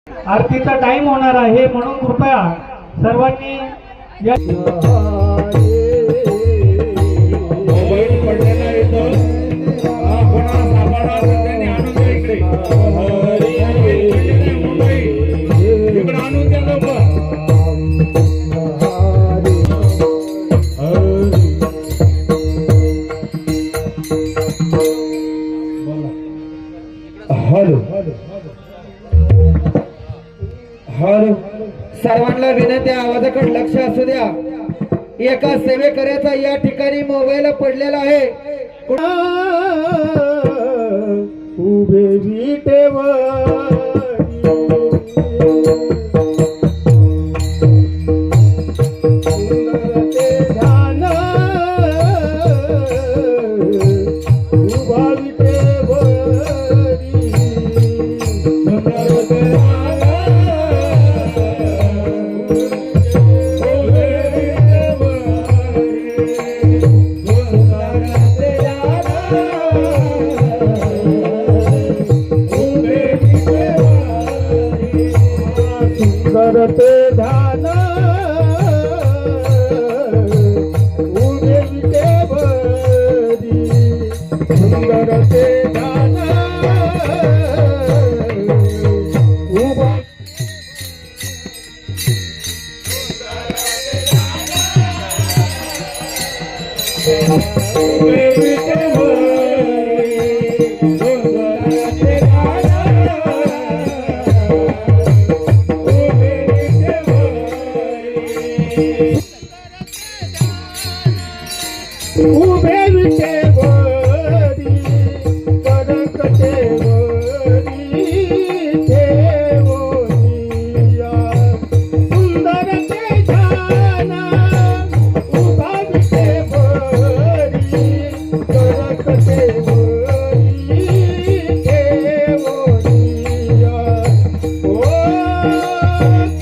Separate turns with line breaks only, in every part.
आरतीचा टाइम होणार आहे म्हणून कृपया सर्वांनी या
मोबाईल पडलेला येतो आपण सापडा त्यांनी आणून द्या इकडे इकडे आणून द्या लवकर
हॅलो हॅलो सर्वांना विनंती आहे, आवाजाकडे लक्ष असू द्या। एका सेवेकऱ्याचा या ठिकाणी मोबाईल पडलेला आहे। उभे विटेवर करते ध्यान उभे विटेवरी सुंदर ते ध्यान उभा उभे उभे विटेवरी परंकटेवरी देवोनिया सुंदर ते ध्यान उभा विटेवरी परंकटेवरी देवोनिया ओ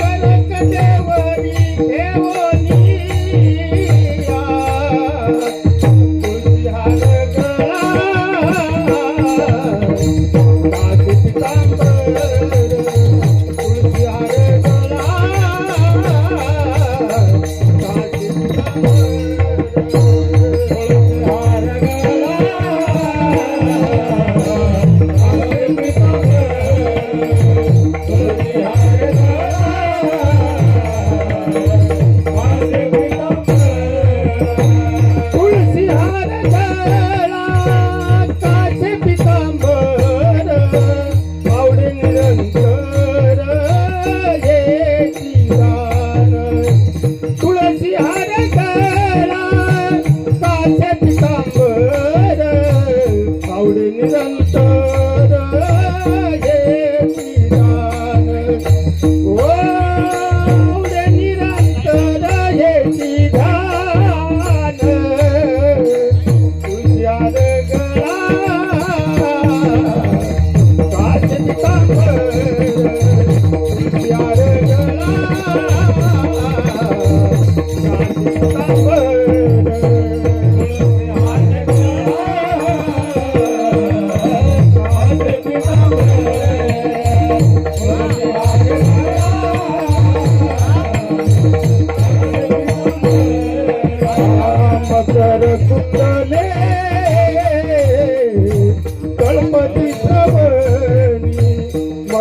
परंकटेवरी देवोनिया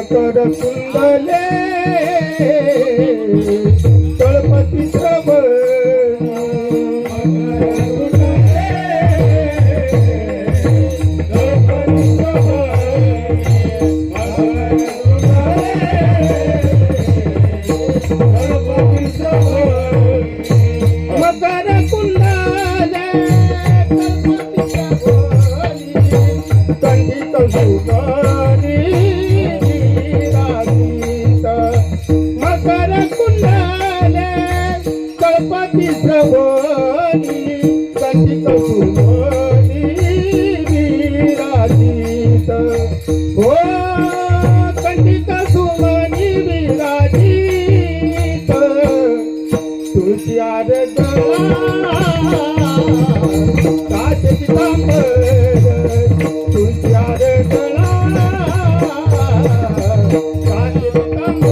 मकर कुंडले तळपती मकर कुंडले कंडित सुतारी मकर कुंडले तळपती श्रवणी कंडित सुमनी विराजित हो कंडित सुमनी विराजित तुळशीर गळा काच पितांबर तुळशीर गळा काच पितांबर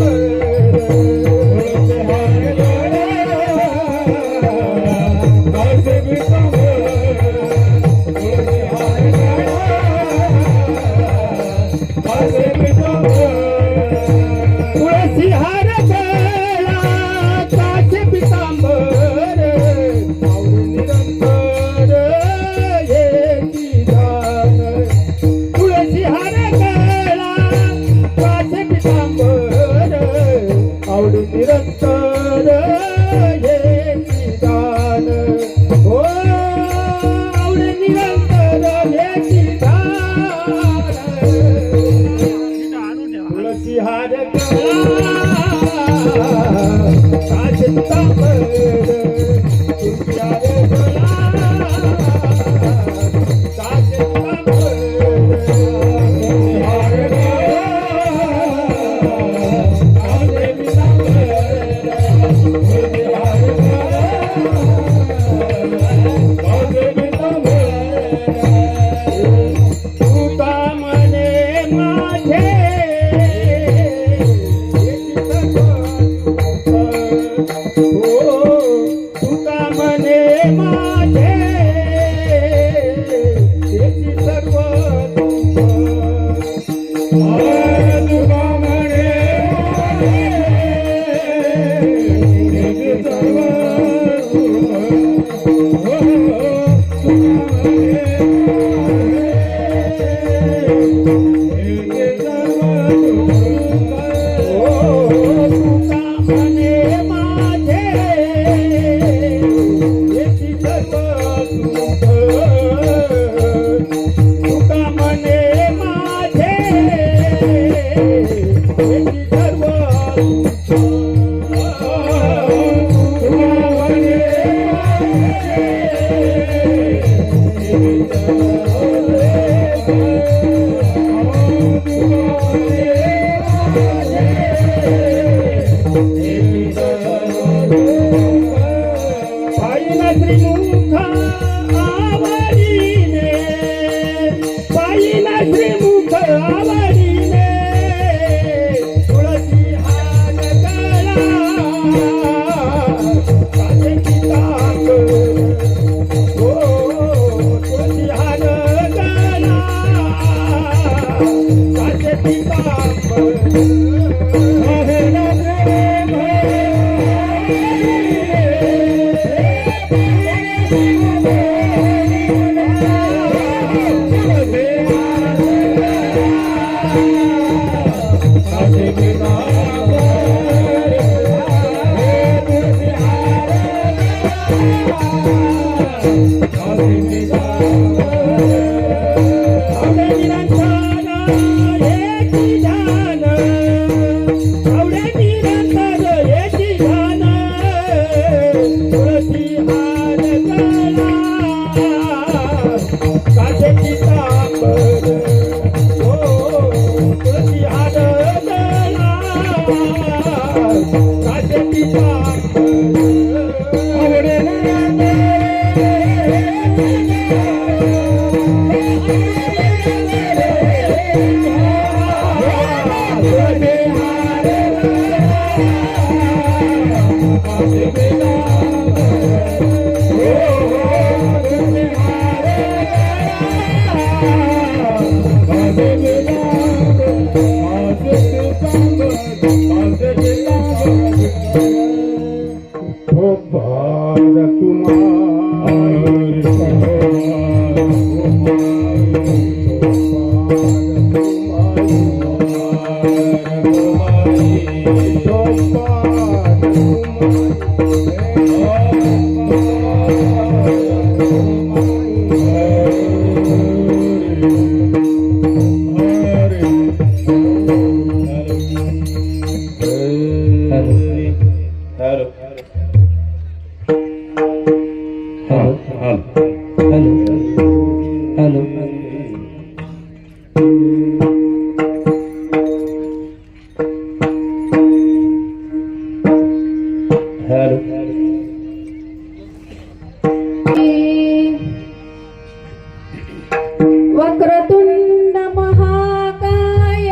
वक्रतुंड महाकाय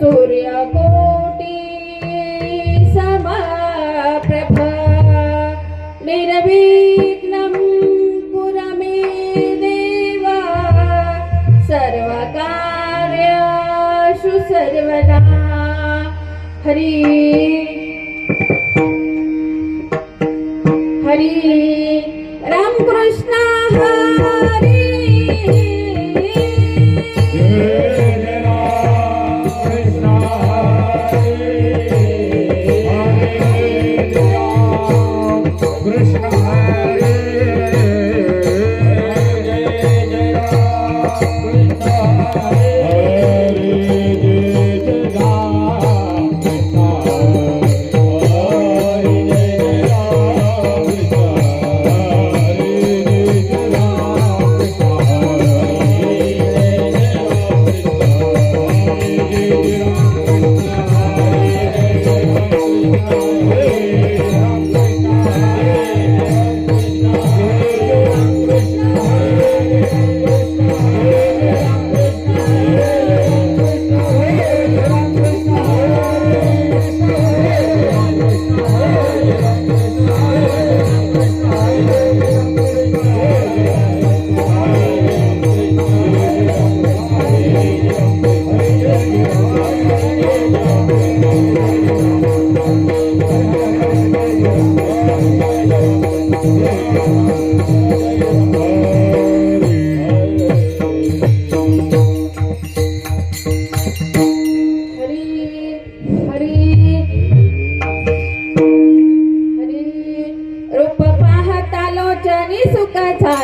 सूर्यकोटि समप्रभ निर्विघ्नं कुरु मे देव सर्वकार्येषु सर्वदा हरि हरि रामकृष्ण हरि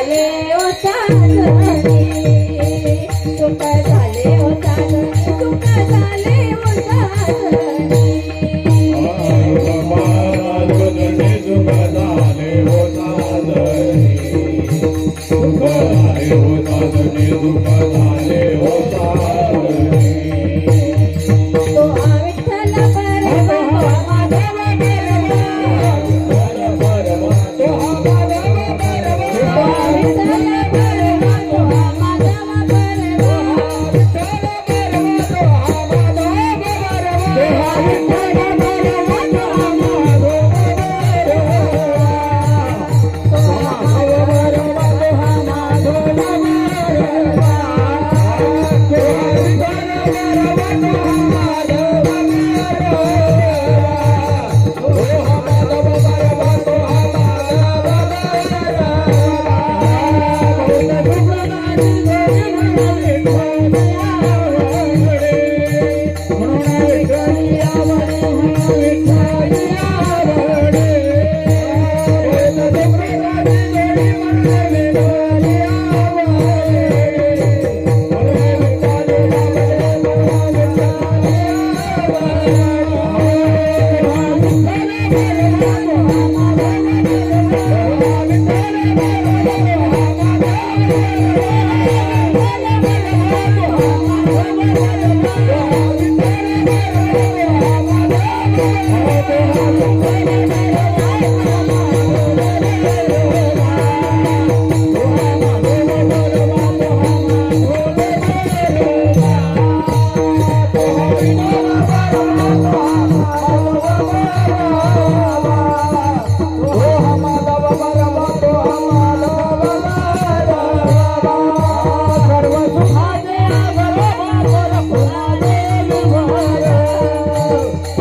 झाले ओ साजणी सुख झाले ओ साजणी सुख झाले ओ साजणी तो विठ्ठल परवा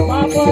माधव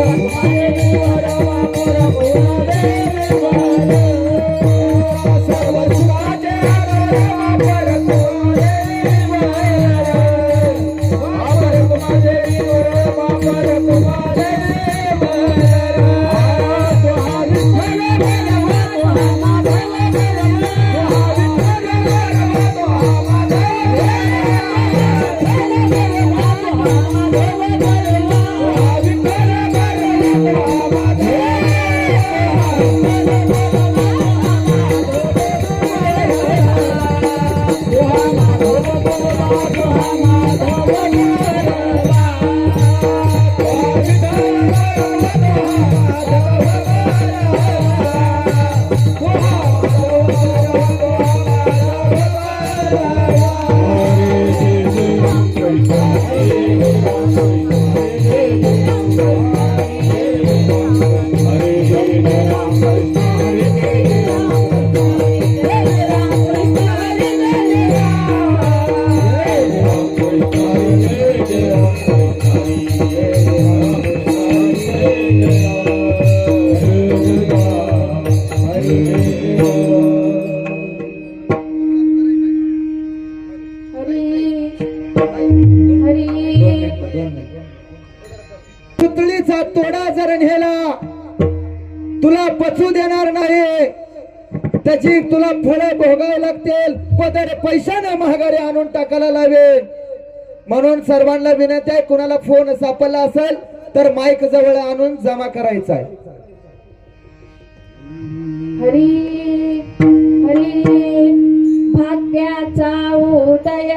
पुतळीचा तोडा जर नेला तुला पचू देणार नाही, त्याची तुला फळं भोगावी लागतील, पदर पैशाने महागारी आणून टाकायला लावेल. म्हणून सर्वांना विनंती आहे, कुणाला फोन सापडला असेल तर माईक जवळ आणून जमा करायचा आहे.
हरी हरी भाग्याचा उदय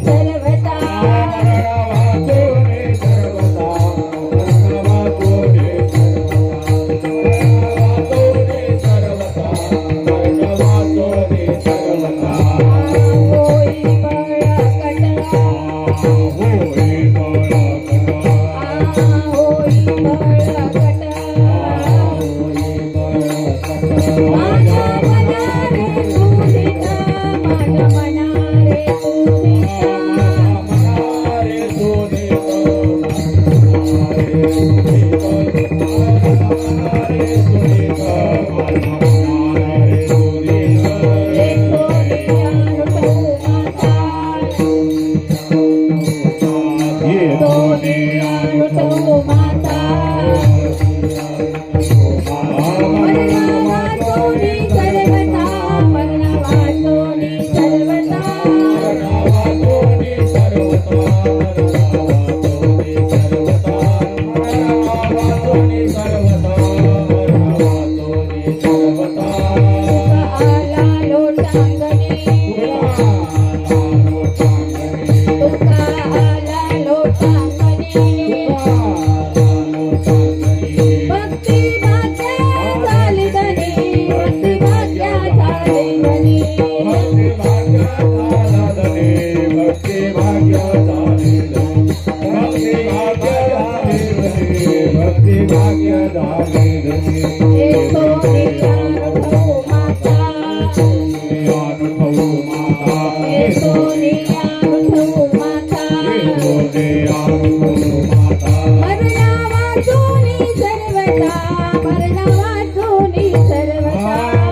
सर्वता
वाचो माता मरणा वाचोनी सर्वथा मरणा वाचोनी सर्वथा आला लोटांगणी तुका आला लोटांगणी भक्ती भाग्या झाली धनी भक्ती भाग्या झाली धनी येतो नियानुभव माता येतो नियानुभव माता मरणा वाचोनी सर्वथा मरणा वाचोनी सर्वथा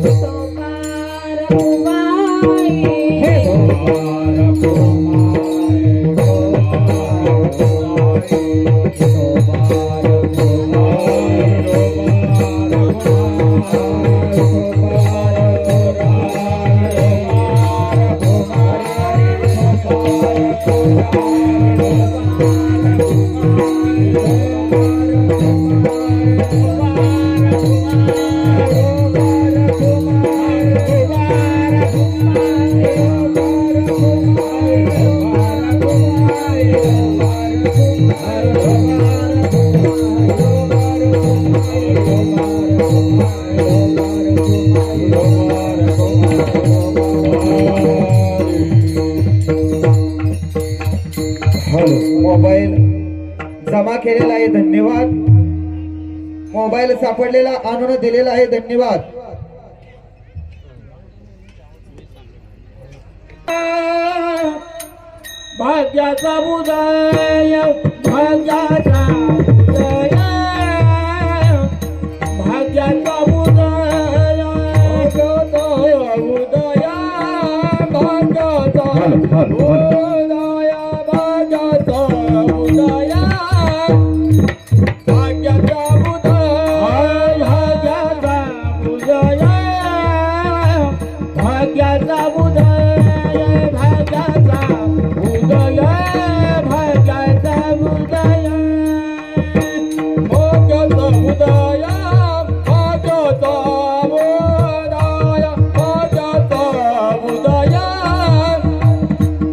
तोकार उमाई
मोबाईल जमा केलेला आहे, धन्यवाद. मोबाईल सापडलेला आणून दिलेला आहे, धन्यवाद.
भाग्याचा उदय भाग्याचा उदय भाग्याचा उदय उदय भाग्याचा उदय भाग्याचा उदय भाग्याचा उदय भाग्याचा उदय भाग्याचा उदय भाग्याचा उदय भाग्याचा उदय भाग्याचा उदय भाग्याचा उदय भाग्याचा उदय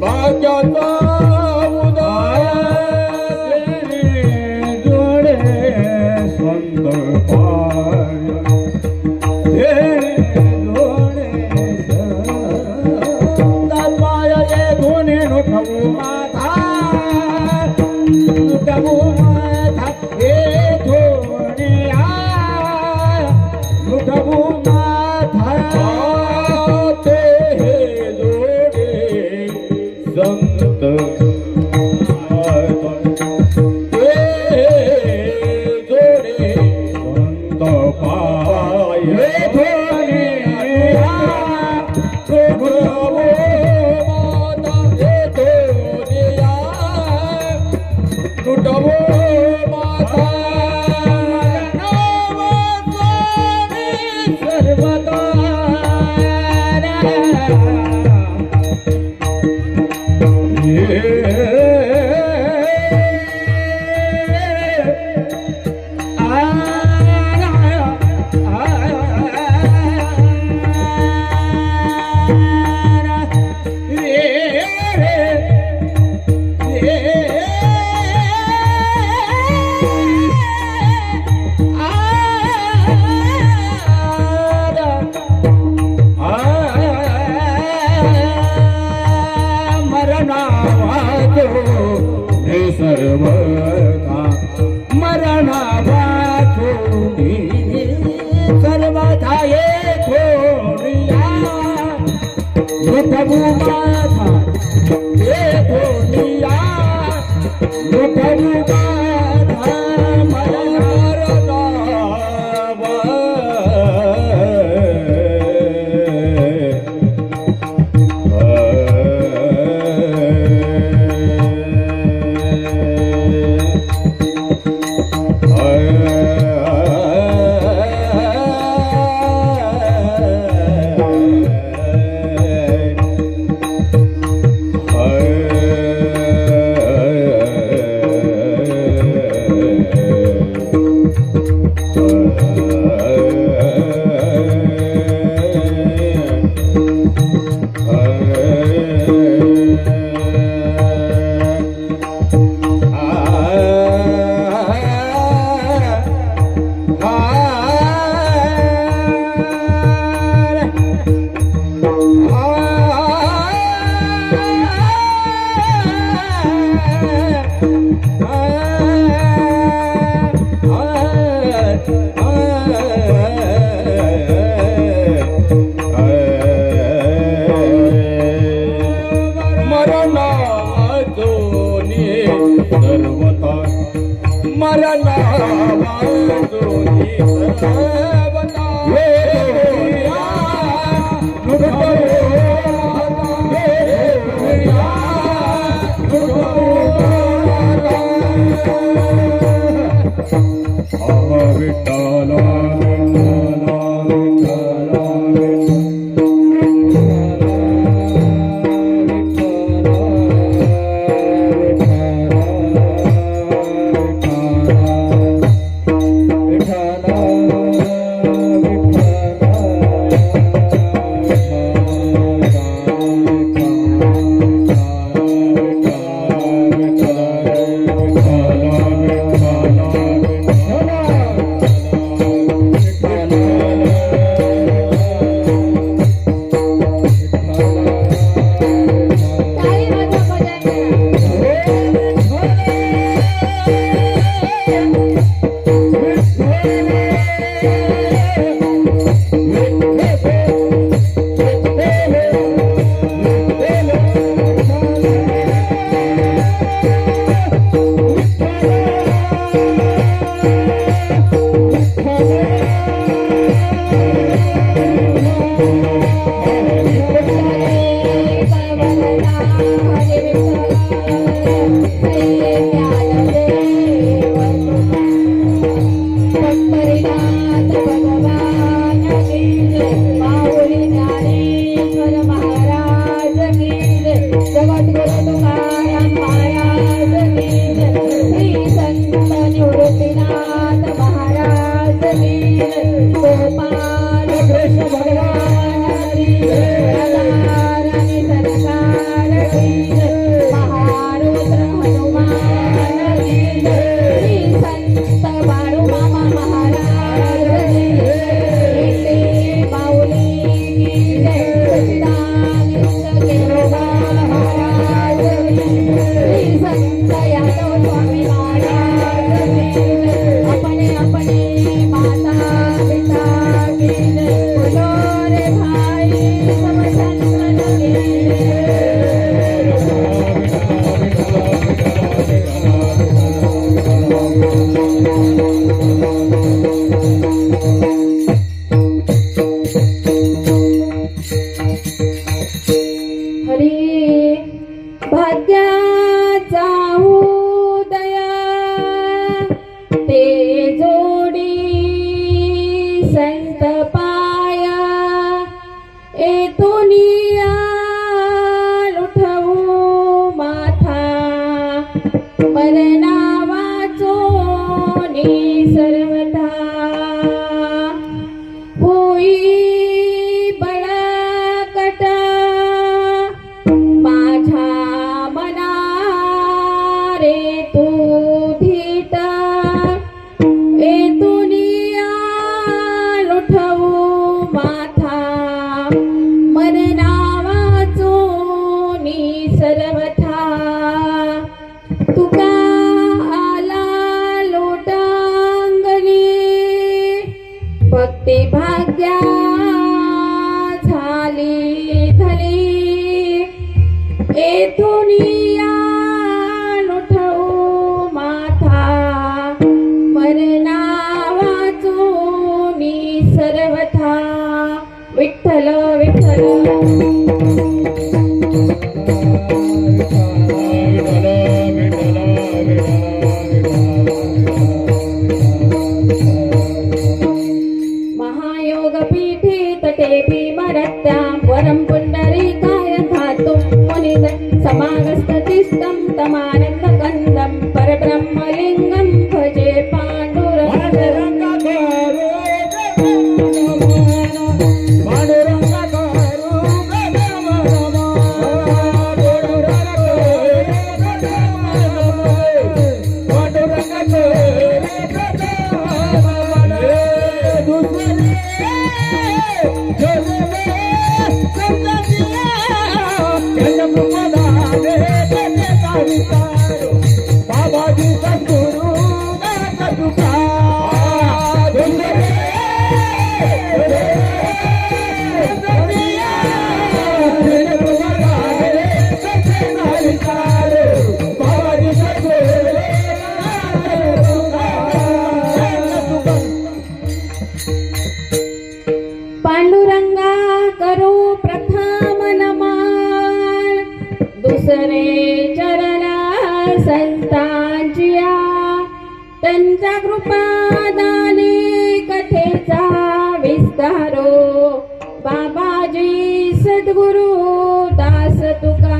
भाग्याचा उदय जोडे संत सर्वथा मरणा वाचोनी सर्वथा ये थोडिया लुटबू माथा ये थोडिया लुटबू माथा मरणा
व्यस्त पाय एतुनिया लुठवू माथा मरणा वाचोनी सर्वथा होई बळकट माझ्या मना रे तू धीट एतुनिया लुठवू माथा मरणा वाचोनी सर्वथा तुका आला लोटांगणी भक्ती भाग्या झाली धली एतुनिया लुठवू माथा मरणा वाचोनी सर्वथा विठ्ठल विठ्ठल महायोगपीठे तटे भीमरत्यां वरं पुण्डरीकाय धातुं मुनिद समागस्ततिष्ठं तमानन्दकन्दं परब्रह्मलिङ्गं भजे पाण्डुरङ्गं पांडुरंगा करू प्रथम नमन दुसरे चरण संतांचिया त्यांच्या कृपादानी कथेचा विस्तारो बाबाजी सद्गुरु दास तुका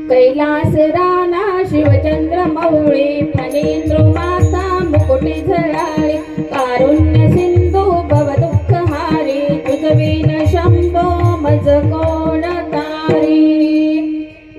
कैलास राणा शिवचंद्र मौळी फणींद्र माता मुकुटी झळाळी कारुण्य सिंधू भव दुःखहारी तुझविन शंभो मज कोण तारी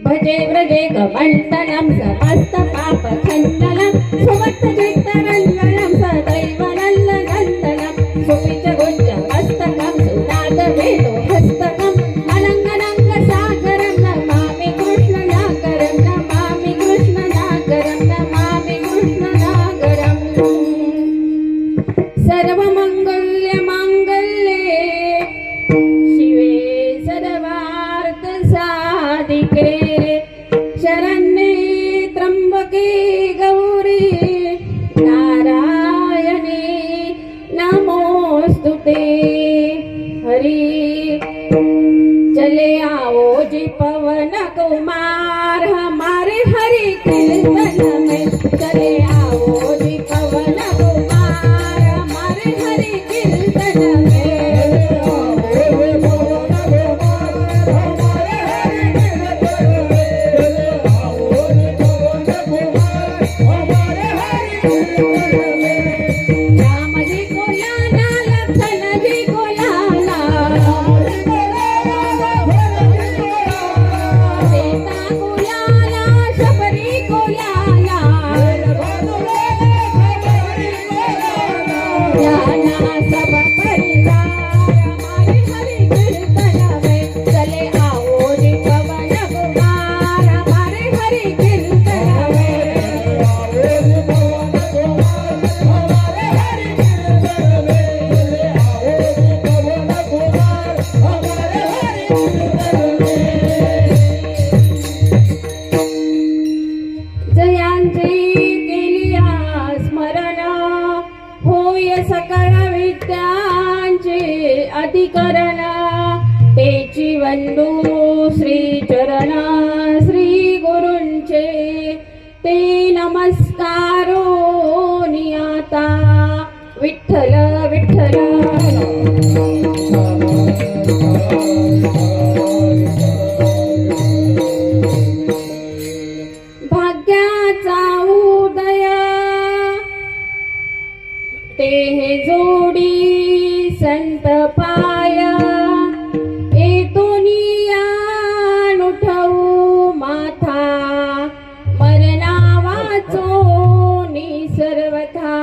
भजे व्रजे कमंडलम समस्त पाप खंडलम सुमत चित्तरंजनम सदैव नंदनंदनम सुपिच गुज्ज मस्तकम सुनाद वेदो हस्तकम अनंगनंग सागरम नमामि कृष्ण नागरम नमामि कृष्ण नागरम नमामि कृष्ण नागरम सर्व मंगल्य मांगल्ये शिवे सर्वार्थ साधिके शरण्ये त्र्यंबके गौरी नारायणी नमोस्तुते हरि चले आओ जी पवन कुमार हमारे हरि कीर्तन में चले आओ जी पवन कुमार हमारे हरि कीर्तन में राम जी को लाला लखन जी को लाला सीता को लाला शबरी को लाला जाना सब परिवार हमारे हरि कीर्तन में चले आओ जी पवन कुमार हमारे हरि कीर्तन में जयांची केलिया स्मरण होय सकळ विद्यांचे अधिकरण तेची वंदू श्री चरण श्री गुरूंचे ते नमस्कारो नियाता विठ्ठल विठ्ठल संत पाय एतोनिया नुठवू माथा मरणा वाचोनी सर्वथा.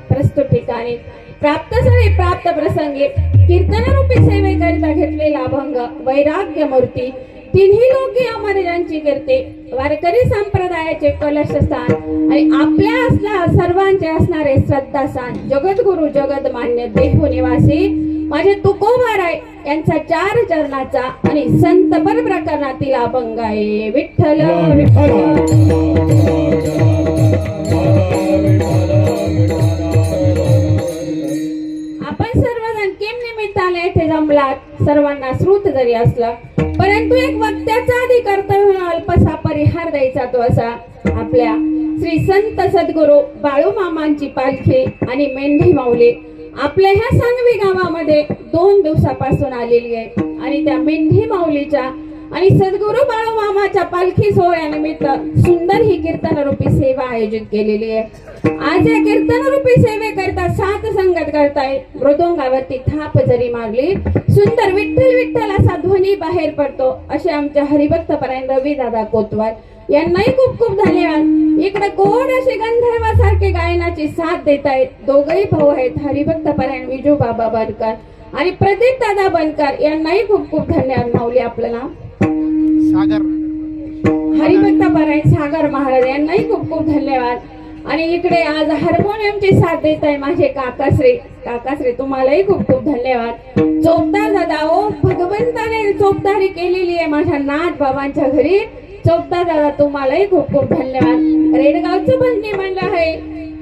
प्रस्तुत ठिकाणी प्राप्त प्रसंगी कीर्तनरूपी सेवेकरिता घेतलेला अभंग वैराग्य मूर्ती तिन्ही लोके अमरजांची कीर्ती वारकरी संप्रदायाचे कलशस्थान आणि आपल्या सर्वांचे असणारे श्रद्धास्थान जगद्गुरु जगदमान्य देहू निवासी माझे तुकोबाराय यांचा 4 चरणाचा आणि संतपर प्रकरणातील अभंग आहे. विठ्ठल आपण सर्वजण केम निमित्ताने येथे जमलात सर्वांना श्रुत जरी असला परंतु एक वक्त्याचा आधी कर्तव्य अल्पसा परिहार द्यायचा तो असा आपल्या श्री संत सद्गुरू बाळूमामांची पालखी आणि मेंढी माऊली आपल्या ह्या सांगवी गावामध्ये 2 दिवसापासून आलेली आहे आणि त्या मेंढी माऊलीच्या आणि सद्गुरू बाळूमामाच्या पालखी सोहळ्यानिमित्त सुंदर ही कीर्तनरूपी सेवा आयोजित केलेली आहे. आज या कीर्तनरूपी सेवेकरता 7 संगत करताय मृदुंगावरती थाप जरी मारली सुंदर विठ्ठल विठ्ठल असा ध्वनी बाहेर पडतो असे आमच्या हरिभक्त परायण रवी दादा कोतवाल यांनाही खूप खूप धन्यवाद. इकडे गोड असे गंधर्वासारखे गायनाची साथ देत आहेत दोघही भाऊ आहेत हरिभक्त परायण विजू बाबा बनकर आणि प्रदीप दादा बनकर यांनाही खूप खूप धन्यवाद. माऊली आपलं नाव हरिभक्त परायण सागर महाराज यांनाही खूप खूप धन्यवाद. आणि इकडे आज हार्मोनियमची साथ देत आहे माझे काकाश्री तुम्हालाही खूप खूप धन्यवाद. चोपदार दादा ओ भगवंताने चोपदारी केलेली आहे माझ्या नाथ बाबांच्या घरी. चोपदार दादा तुम्हालाही खूप खूप धन्यवाद. रेडगावचं भजनी मंडळ आहे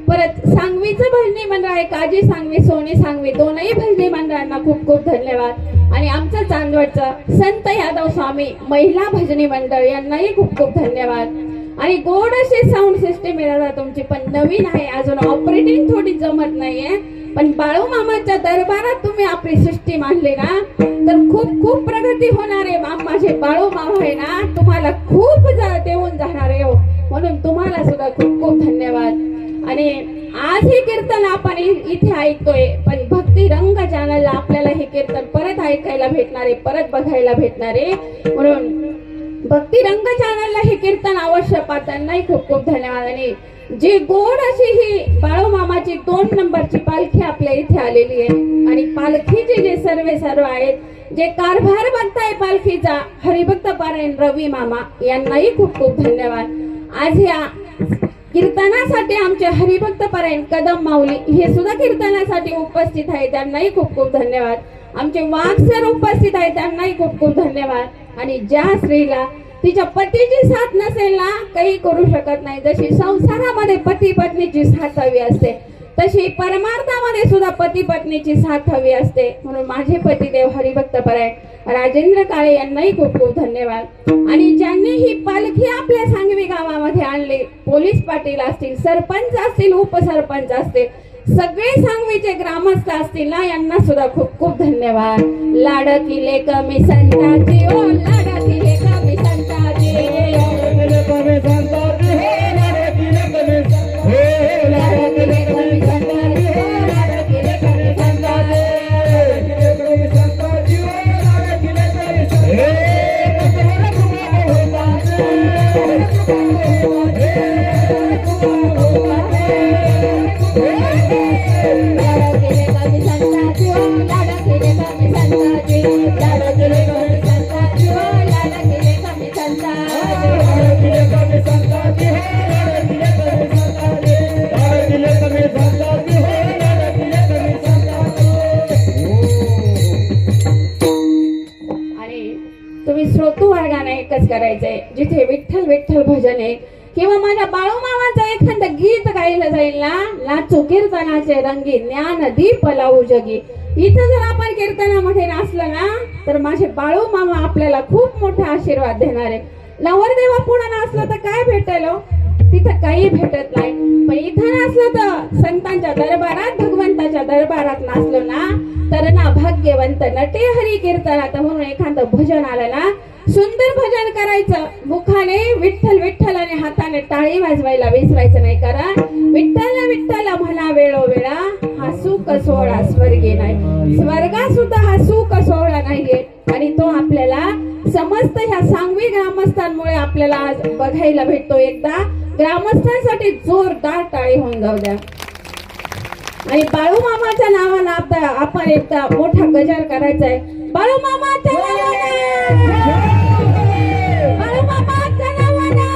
परत सांगवीचं भजनी मंडळ आहे काजी सांगवी सोनी सांगवी दोनही भजनी मंडळांना खूप खूप धन्यवाद. आणि आमचं चांदवडचं संत यादव स्वामी महिला भजनी मंडळ यांनाही खूप खूप धन्यवाद. आणि गोड अशी साऊंड सिस्टीम मिळाला तुमची पण नवीन आहे अजून ऑपरेटिंग थोडी जमत नाहीये पण बाळूमामाच्या दरबारात तुम्ही आपली सिस्टीम आणली ना तर खूप खूप प्रगती होणार आहे. माझे बाळूमामा आहे ना तुम्हाला खूप देऊन जाणार आहे हो म्हणून तुम्हाला सुद्धा खूप खूप धन्यवाद. आणि आज हे कीर्तन आपण इथे ऐकतोय पण भक्ती रंग चॅनलला आपल्याला हे कीर्तन परत ऐकायला भेटणार आहे परत बघायला भेटणार आहे म्हणून भक्ती रंग चॅनलला हे कीर्तन अवश्य पाहतानाही खूप खूप धन्यवाद. आणि जी गोड अशी ही बाळूमामाची 2 नंबरची पालखी आपल्या इथे आलेली आहे आणि पालखीचे जे सर्व आहेत जे कारभार बघताय पालखीचा हरिभक्त पारायण रवी मामा यांनाही खूप खूप धन्यवाद. आज या कीर्तनासाठी आमचे हरिभक्त परायण कदम माऊली हे सुद्धा कीर्तनासाठी उपस्थित आहे त्यांनाही खूप खूप धन्यवाद. आमचे वाघ सर उपस्थित आहे त्यांनाही खूप खूप धन्यवाद. आणि ज्या स्त्रीला तिच्या पतीची साथ नसेल ना काही करू शकत नाही जशी संसारामध्ये पती पत्नीची साथ हवी असते तशी परमार्थामध्ये सुद्धा पती पत्नीची साथ हवी असते म्हणून माझे पतिदेव हरिभक्त परायण राजेंद्र काळे यांनाही खूप खूप धन्यवाद. आणि ज्यांनी ही पालखी आपल्या सांगवी गावामध्ये आणली पोलीस पाटील असतील सरपंच असतील उपसरपंच असतील सगळे सांगवीचे ग्रामस्थ असतील ना यांना सुद्धा खूप खूप धन्यवाद. लाडकिले कमी संताची ओ लाडकिले कमी संताची करायचंय जिथे विठ्ठल विठ्ठल भजन आहे किंवा माझ्या बाळूमामाचं एखादं गीत गायलं जाईल ना नाचू कीर्तनाचे रंगी ज्ञान दीप लावू जगी इथं जर आपण कीर्तनामध्ये नाचलं ना तर माझे बाळूमामा आपल्याला खूप मोठा आशीर्वाद देणार आहे. नवरदेवा पुढे नाचलं तर काय भेटेल तिथं काही भेटत नाही पण इथं नाचलं तर संतांच्या दरबारात भगवंताच्या दरबारात नाचलो ना तर ना भाग्यवंत नटे हरी कीर्तनात म्हणून एखादं भजन आलं ना सुंदर भजन करायचं मुखाने विठ्ठल विठ्ठल आणि हाताने टाळी वाजवायला विसरायचं नाही कारण विठ्ठल विठ्ठल म्हणा वेळोवेळा हा सुख सोहळा स्वर्गी नाही. स्वर्गात सुद्धा हा सुख सोहळा नाहीये आणि तो आपल्याला समस्त ह्या सांगवी ग्रामस्थांमुळे आपल्याला आज बघायला भेटतो. एकदा ग्रामस्थांसाठी जोरदार टाळी होऊन जाऊ द्या. आणि बाळू मामाच्या नावानं आता आपण एकदा मोठा गजर करायचा आहे. बाळू मामाच्या नावानं, बाळू मामाच्या नावानं,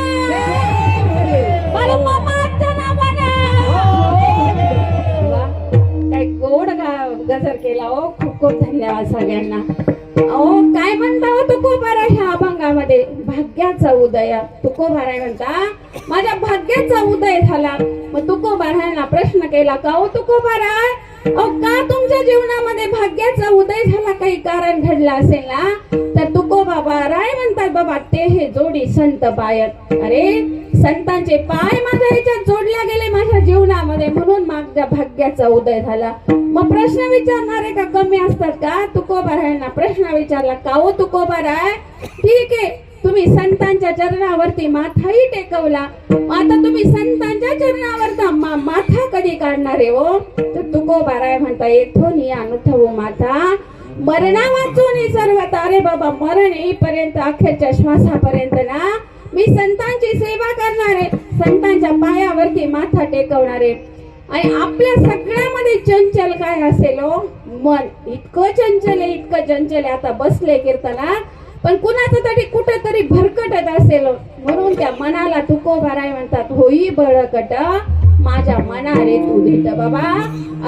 बाळू मामाच्या नावानं. वा, काय गोड गजर केला हो. खूप खूप धन्यवाद सगळ्यांना. अहो काय म्हणता हो तुकोबारा ह्या अभंगामध्ये? भाग्याचा उदय. तुकोबाराय म्हणता माझ्या भाग्याचा उदय झाला. मग तुकोबारायांना प्रश्न केला का हो तुकोबाराय, अहो का तुमच्या जीवनामध्ये भाग्याचा उदय झाला? काही कारण घडलं असेल ना? तर तुकोबाराय म्हणतात बाबा ते हे जोडी संत पायत. अरे संतांचे पाय माझ्या ह्याच्यात जोडल्या गेले माझ्या जीवनामध्ये, म्हणून माझ्या भाग्याचा उदय झाला. मग प्रश्न विचारणारे का कमी असतात का? तुकोबारायांना प्रश्न विचारला का हो तुकोबाराय, ठीक आहे तुम्ही संतांच्या चरणावरती माथाही टेकवला, आता तुम्ही संतांच्या चरणावरचा माथा कधी काढणार आहे हो? तर तुकोबाराय म्हणता येथून अनुठवू माथा मरणा वाचून सर्वात. अरे बाबा मरण येईपर्यंत अखेरच्या श्वासापर्यंत ना मी संतांची सेवा करणार आहे, संतांच्या पायावरती माथा टेकवणार आहे. आणि आपल्या सगळ्यामध्ये चंचल काय असेल हो? मन. इतकं चंचल आहे, इतकं चंचल आहे. आता बसले कीर्तनात पण कुणाचं तरी कुठेतरी भरकटत असेल, म्हणून त्या मनाला तुकोबाराय म्हणतात होई बळकट माझ्या मना रे तू धीट. बाबा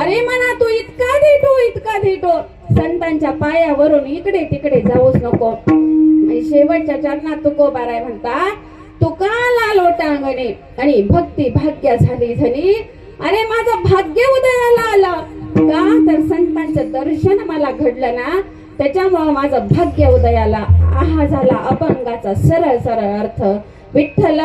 अरे मना तू इतका धीटो, इतका धीटो, संतांच्या पायावरून इकडे तिकडे जाऊच नको. आणि शेवटच्या चरणात तुकोबाराय म्हणतात तुका लोटांगणे आणि भक्ती भाग्य झाली धनी. अरे माझं भाग्य उदयाला आलं का? तर संतांचं दर्शन मला घडलं ना, त्याच्यामुळे माझं भाग्य उदयाला. आहा झाला अभंगाचा सरळ सरळ अर्थ. विठ्ठल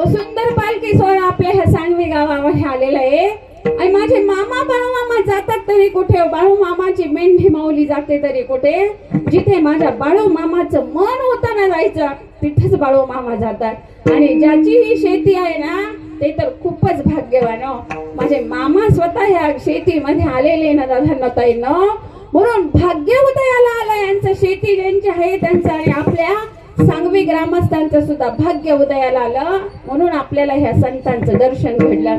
सुंदर पालखी सोहळा आपल्या ह्या सांगवी गावामध्ये आलेला आहे. आणि माझे मामा बाळू मामा जातात तरी कुठे? बाळू मामाची मेंढी माऊली जाते तरी कुठे? जिथे माझ्या बाळू मामाचं मन होतं ना जायचं, तिथेच बाळू मामा जातात. आणि ज्याची ही शेती आहे ना ते तर खूपच भाग्यवान हो. माझे मामा स्वतः ह्या शेतीमध्ये आलेले ना दादा न, म्हणून भाग्य उदयाला आलं यांचं. शेती ज्यांची आहे त्यांचं आणि आपल्या सांगवी ग्रामस्थांचं सुद्धा भाग्य उदयाला आलं, म्हणून आपल्याला ह्या संतांचं दर्शन घडलं.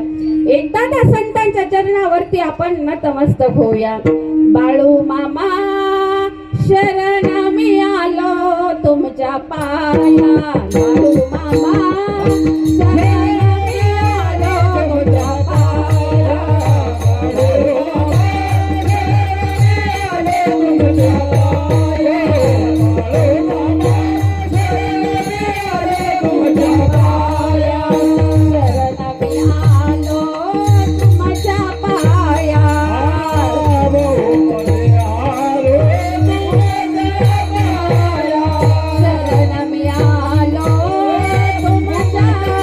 एकदा त्या संतांच्या चरणावरती आपण नतमस्तक होऊया. बाळू मामा शरण मी आलो तुमच्या पाया, बाळू मामा शरण मी आलो तुमच्या पाया, शरण मी आलो तुमच्या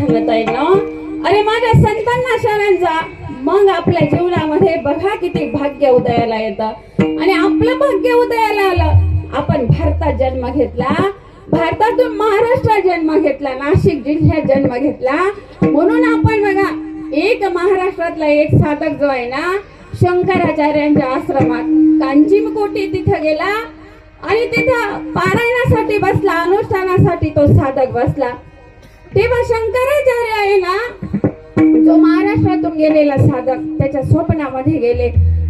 धनताईंनो, अरे माझ्या संतांना शरणचा मग आपल्या जीवनामध्ये बघा किती भाग्य उदयाला येतं आणि आपलं भाग्य उदयाला आलं. आपण भारतात जन्म घेतला, भारतातून महाराष्ट्रात जन्म घेतला, नाशिक जिल्ह्यात जन्म घेतला, म्हणून आपण बघा एक महाराष्ट्रातला एक साधक जो आहे ना, शंकराचार्यांच्या आश्रमात कांचीमकोटी तिथं गेला आणि तिथं पारायणासाठी बसला, अनुष्ठानासाठी तो साधक बसला. तेव्हा शंकराचार्य आहे ना, जो महाराष्ट्रातून गेलेला साधक त्याच्या स्वप्नामध्ये गेले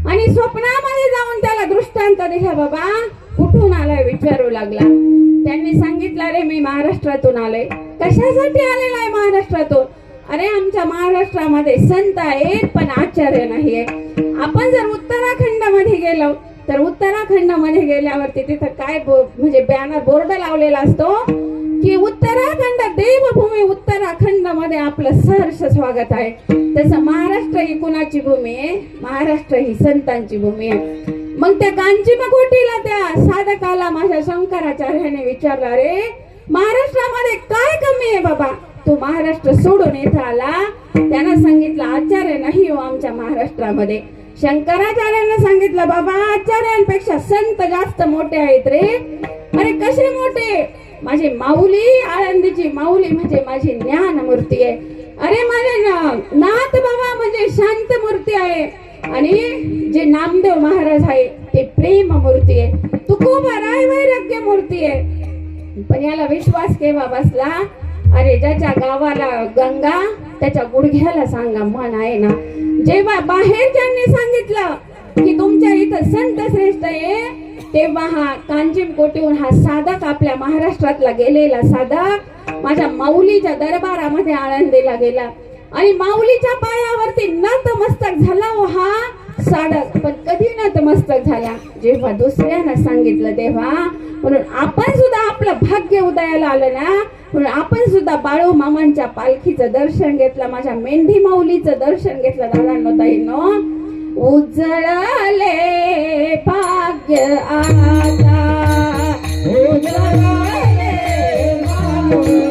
आणि स्वप्नामध्ये जाऊन त्याला दृष्टांत दिला. बाबा कुठून आलाय विचारू लागला. त्यांनी सांगितलं, अरे मी महाराष्ट्रातून आले. कशासाठी आलेला आहे महाराष्ट्रातून? अरे आमच्या महाराष्ट्रामध्ये संत आहेत पण आचार्य नाहीये. आपण जर उत्तराखंडमध्ये गेलो तर उत्तराखंडमध्ये गेल्यावरती तिथं काय म्हणजे बॅनर बोर्ड लावलेला असतो की उत्तराखंड देवभूमी, उत्तराखंड मध्ये आपलं सहर्ष स्वागत आहे. तसं महाराष्ट्र ही कुणाची भूमी आहे? महाराष्ट्र ही संतांची भूमी आहे. मग त्या कांचीमकोटीला त्या साधकाला माझ्या शंकराचार्याने विचारलं, अरे महाराष्ट्रामध्ये काय कमी आहे बाबा, तू महाराष्ट्र सोडून इथं आला? त्यानं सांगितलं, आचार्य नाही हो आमच्या महाराष्ट्रामध्ये. शंकराचार्यांना सांगितलं, बाबा आचार्यांपेक्षा संत जास्त मोठे आहेत रे. अरे कसे मोठे? माझी माऊली, आळंदीची माऊली म्हणजे माझी ज्ञान मूर्ती आहे. अरे माझे नाथ बाबा म्हणजे शांत मूर्ती आहे आणि जे नामदेव महाराज आहे ते प्रेम मूर्ती आहे. तुकोबा राय वैराग्य मूर्ती आहे. पण याला विश्वास केव्हा बसला? अरे ज्याच्या गावाला गंगा त्याच्या गुडघ्याला सांगा मन आहे ना. जेव्हा बाहेरच्यांनी सांगितलं की तुमच्या इथं संत श्रेष्ठ आहे, तेव्हा हा कांचीमकोटीहून हा साधक, आपल्या महाराष्ट्रातला गेलेला साधक माझ्या माऊलीच्या दरबारामध्ये आळंदीला गेला आणि माऊलीच्या पायावरती नतमस्तक झाला हो हा साधक. पण कधी नतमस्तक झाला? जेव्हा दुसऱ्यानं सांगितलं तेव्हा. म्हणून आपण सुद्धा आपलं भाग्य उदयाला आलं ना, म्हणून आपण सुद्धा बाळू मामांच्या पालखीचं दर्शन घेतलं, माझ्या मेंढी माऊलीचं दर्शन घेतलं. दादांनो ताईंनो, उजळले भाग्य आता, उजळले भाग्य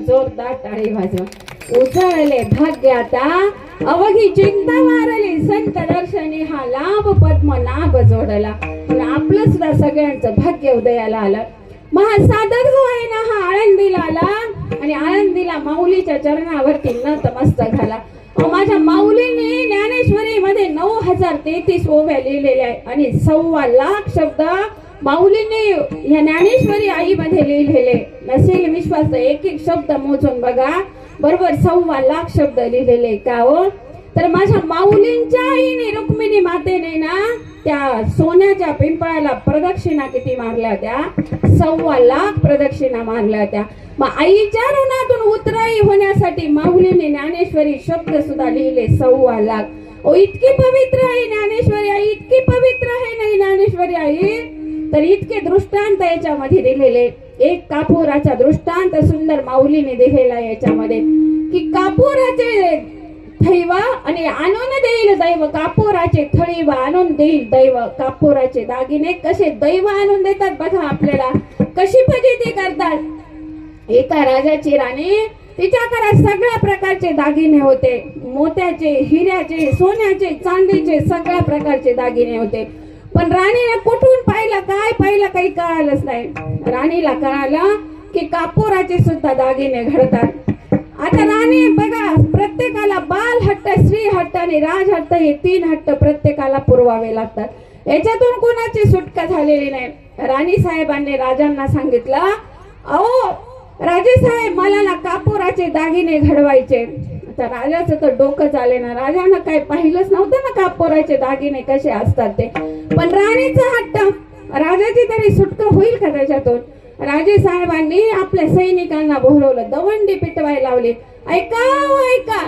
जोरदार टाळी वाजवा. उजळले भाग्य आता, अवघी चिंता वारली, संत दर्शनी हा लाभ पद्मनाभ जोडला. पण आपलं सुद्धा सगळ्यांचं भाग्य उदयाला आलं. महासाधक जो आहे ना, हा आळंदीला आला आणि आळंदीला माऊलीच्या चरणावरती नतमस्तक झाला. माझ्या माऊलीने ज्ञानेश्वरी मध्ये 9033 ओव्या लिहिलेल्या आहे आणि 1.25 लाख शब्द माऊलीने या ज्ञानेश्वरी आई मध्ये लिहिलेले. नसेल विश्वास तर एक एक शब्द मोजून बघा, बरोबर 1.25 लाख शब्द लिहिलेले. का हो? तर माझ्या माऊलींच्या आईने, रुक्मिणी मातेने ना, त्या सोन्याच्या पिंपळाला प्रदक्षिणा किती मारल्या होत्या? 1.25 लाख प्रदक्षिणा मारल्या होत्या. मग आईच्या ऋणातून उतराई होण्यासाठी माऊलीने ज्ञानेश्वरी शब्द सुद्धा लिहिले 1.25 लाख. ओ इतकी पवित्र आहे ज्ञानेश्वरी आई, इतकी पवित्र आहे नाही ज्ञानेश्वरी आई, तर इतके दृष्टांत याच्यामध्ये दिलेले. एक कापूराचा दृष्टांत सुंदर माऊलीने दिलेला याच्यामध्ये की कापूराचे थैव आणि आणून देईल दैव, कापूराचे थळीव आणून देईल दैव. कापूराचे दागिने कसे दैव आणून देतात बघा आपल्याला, कशी फजिती करतात. एका राजाची राणी, तिच्याकडे सगळ्या प्रकारचे दागिने होते, मोत्याचे, हिऱ्याचे, सोन्याचे, चांदीचे, सगळ्या प्रकारचे दागिने होते. पण राणीला कुठून पाहिलं, काय पाहिलं काही कळालंच नाही. राणीला कळालं की कापूराचे सुद्धा दागिने घडतात. आता राणी बघा, प्रत्येकाला बाल हट्ट, स्त्री हट्ट आणि राज हट्ट हे 3 हट्ट प्रत्येकाला पुरवावे लागतात. याच्यातून कोणाची सुटका झालेली नाही. राणी साहेबांनी राजांना सांगितलं, अहो राजे साहेब, मला ना कापूराचे दागिने घडवायचे. आता राजाचं तर डोकं चाले ना, राजानं काय पाहिलंच नव्हतं ना कापोराचे दागिने कसे असतात ते. पण राणीचा हट्ट, राजाची तरी सुटका होईल का त्याच्यातून. राजे साहेबांनी आपल्या सैनिकांना बोलवलं, दवंडी पिटवायला लावली. ऐका हो ऐका,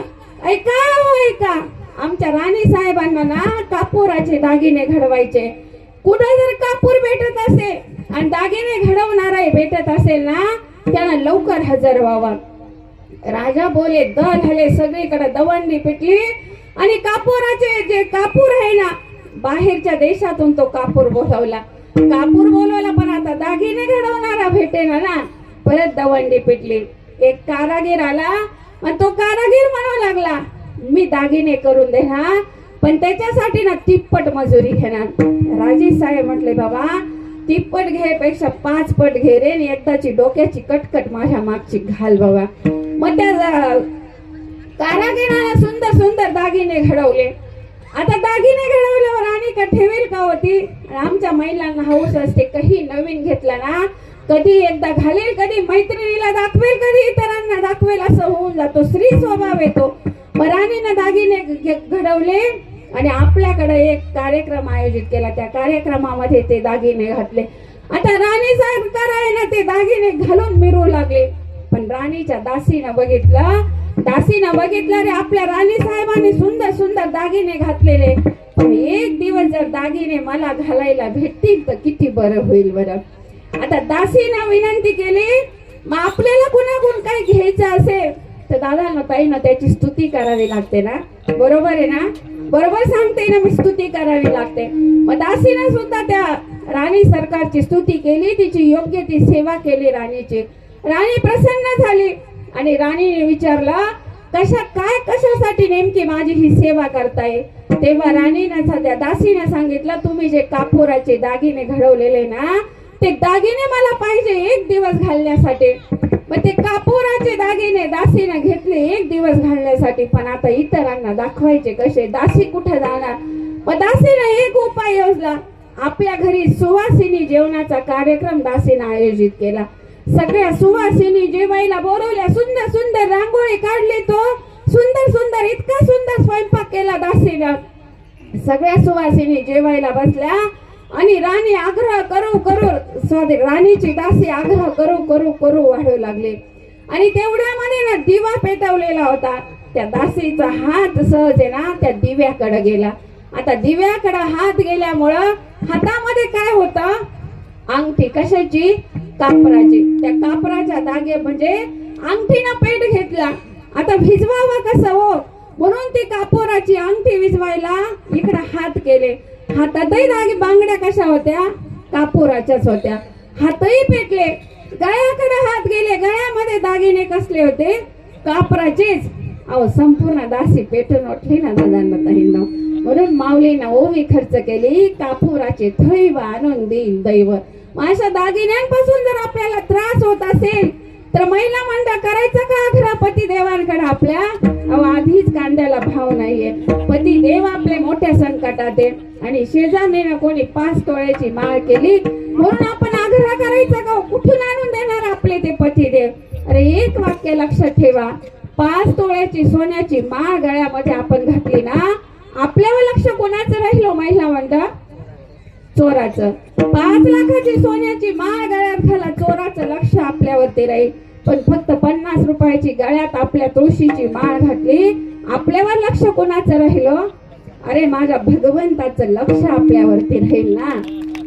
ऐका हो ऐका, आमच्या राणी साहेबांना ना कापोराचे दागिने घडवायचे. कुठं जर कापूर भेटत असेल आणि दागिने घडवणारा भेटत असेल ना, त्यांना लवकर हजर व्हावा. राजा बोले, दल हले, सगळीकडे दवंडी पिटली आणि कापोराचे जे कापूर आहे ना, बाहेरच्या देशातून तो कापूर बोलवला. कापूर बोलवला पण आता दागिने घडवणारा भेटेना ना, परत दवंडी पिटली. एक कारागीर आला आणि तो कारागीर म्हणू लागला, मी दागिने करून देणार पण त्याच्यासाठी ना तिप्पट मजुरी घेणार. राजे साहेब म्हटले, बाबा तिप्पट घ्यायपेक्षा 5 पट घे रे, आणि एकदाची डोक्याची कटकट माझ्या मागची घाल बाबा. मग त्या कारागिराला सुंदर सुंदर दागिने घडवले. आता दागिने घडवल्यावर राणी का ठेवेल का होती. आमच्या महिलांना हौस असते, काही नवीन घेतला ना कधी एकदा घालेल, कधी मैत्रिणीला दाखवेल, कधी इतरांना दाखवेल, असं होऊन जातो. स्त्री स्वभाव येतो. राणीनं दागिने घडवले आणि आपल्याकडे एक कार्यक्रम आयोजित केला. त्या कार्यक्रमामध्ये ते दागिने घातले. आता राणी सरकार आहे ना, ते दागिने घालून मिरू लागले. पण राणीच्या दासीनं बघितलं रे, आपल्या राणी साहेबांनी सुंदर सुंदर दागिने घातलेले, पण एक दिवस जर दागिने मला घालायला भेटतील तर किती बरं होईल बरं. आता दासीनं विनंती केली, मग आपल्याला कुणाकडून काही घ्यायचं असेल तर दादांना ताईनं त्याची स्तुती करावी लागते ना, बरोबर आहे ना, बरोबर सांगते ना मी, स्तुती करावी लागते. मग दासीनं सुद्धा त्या राणी सरकारची स्तुती केली, तिची योग्य ती सेवा केली राणीची. राणी प्रसन्न झाली आणि राणीने विचारलं, कशासाठी नेमकी माझी ही सेवा करताय. तेव्हा राणीनं त्या दासीने सांगितलं, तुम्ही जे कापोराचे दागिने घडवलेले ना, ते दागिने मला पाहिजे एक दिवस घालण्यासाठी. मग ते कापोराचे दागिने दासीने घेतले एक दिवस घालण्यासाठी, पण आता इतरांना दाखवायचे कसे, दासी कुठे जाणार. मग दासीने एक उपाय योजला. आपल्या घरी सुवासिनी जेवणाचा कार्यक्रम दासीने आयोजित केला. सगळ्या सुवासिनी जेवायला बोलवल्या, सुंदर सुंदर रांगोळी काढली, तो सुंदर सुंदर इतका सुंदर स्वयंपाक केला दासीनं. सगळ्या सुवासिनी जेवायला बसल्या आणि राणी आग्रह राणीची दासी आग्रह करू वाढू लागली. आणि तेवढ्यामध्ये ना दिवा पेटवलेला होता. त्या दासीचा हात सहज आहे ना त्या दिव्याकडे गेला. आता दिव्याकडे हात गेल्यामुळं हातामध्ये काय होतं, अंगठी, कशाची, कापराची. त्या कापराच्या दागे म्हणजे अंगठीनं पेट घेतला. आता भिजवावं कसं हो, म्हणून ती कापोराची अंगठी विजवायला इकडे हात केले. हातातही दागे बांगड्या कशा होत्या, कापोराच्याच होत्या. हातही पेटले. गळ्याकडे हात गेले, गळ्यामध्ये दागिने कसले होते, कापराचेच. अहो संपूर्ण दासी पेटून उठली ना दादांना ताईंना. म्हणून माऊलीनं ओवी खर्च केली, कापोराचे थैव आणून देईल दैव. अशा दागिन्यांपासून जर आपल्याला त्रास होत असेल तर महिला मंडळ करायचं का आग्रह पती देवांकडे आपल्या. आधीच कांद्याला भाव नाहीये, पती देव आपले मोठ्या संकटात आहे आणि शेजारीनं कोणी 5 तोळ्याची माळ केली म्हणून आपण आग्रह करायचा का, कुठून आणून देणार आपले ते पती देव. अरे एक वाक्य लक्षात ठेवा, 5 तोळ्याची सोन्याची माळ गळ्यामध्ये आपण घातली ना, आपल्यावर लक्ष कोणाचं राहिलो महिला मंडळ, चोराचं. 5 लाखाची सोन्याची माळ गळ्यात घाला, चोराचं लक्ष आपल्यावरती राहील. पण फक्त 50 रुपयाची गळ्यात आपल्या तुळशीची माळ घातली, आपल्यावर लक्ष कोणाचं राहिलो, अरे माझ्या भगवंताचं लक्ष आपल्यावरती राहील ना.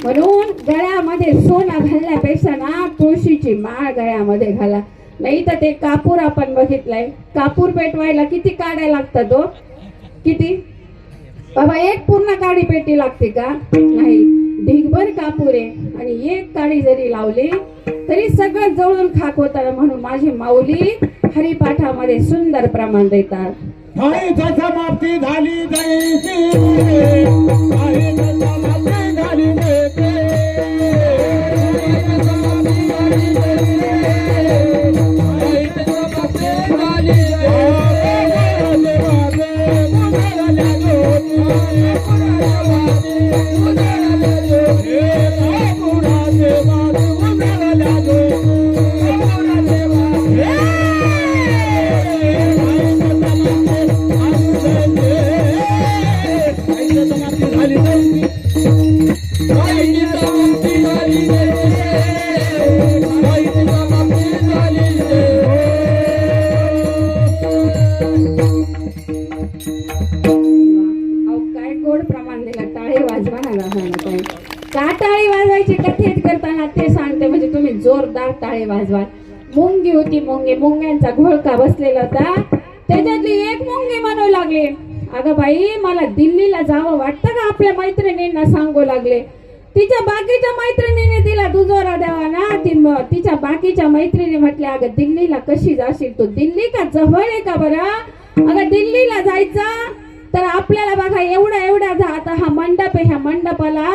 म्हणून गळ्यामध्ये सोनं घालण्यापेक्षा ना तुळशीची माळ गळ्यामध्ये घाला. नाही तर ते कापूर आपण बघितलंय, कापूर पेटवायला किती काड्या लागतात हो, किती बाबा, एक पूर्ण काडी पेटी लागते का, नाही, ढिगभर कापूर आहे आणि एक काडी जरी लावली तरी सगळं जळून खाक होतं. म्हणून माझी माऊली हरिपाठामध्ये सुंदर प्रमाण देतात.
समाप्ती झाली जायची, झाली
करताना ते सांगते म्हणजे तुम्ही जोरदार टाळे वाजवाल. मुंगी होती मुंगी, मुंग्यांचा घोळका बसलेला होता. त्याच्यातली एक मुंगी म्हणू लागली, अगं बाई मला दिल्लीला जावं वाटतं का? आपल्या मैत्रिणींना सांगू लागले. तिच्या बाकीच्या मैत्रिणीने तिला दुजोरा द्यावा ना. तिच्या बाकीच्या मैत्रिणी म्हटल्या, अगं दिल्लीला कशी जाशील तू? दिल्ली का जवळ आहे का बरं? अगं दिल्लीला जायचं तर आपल्याला बघा एवढा आता हा मंडप आहे, ह्या मंडपाला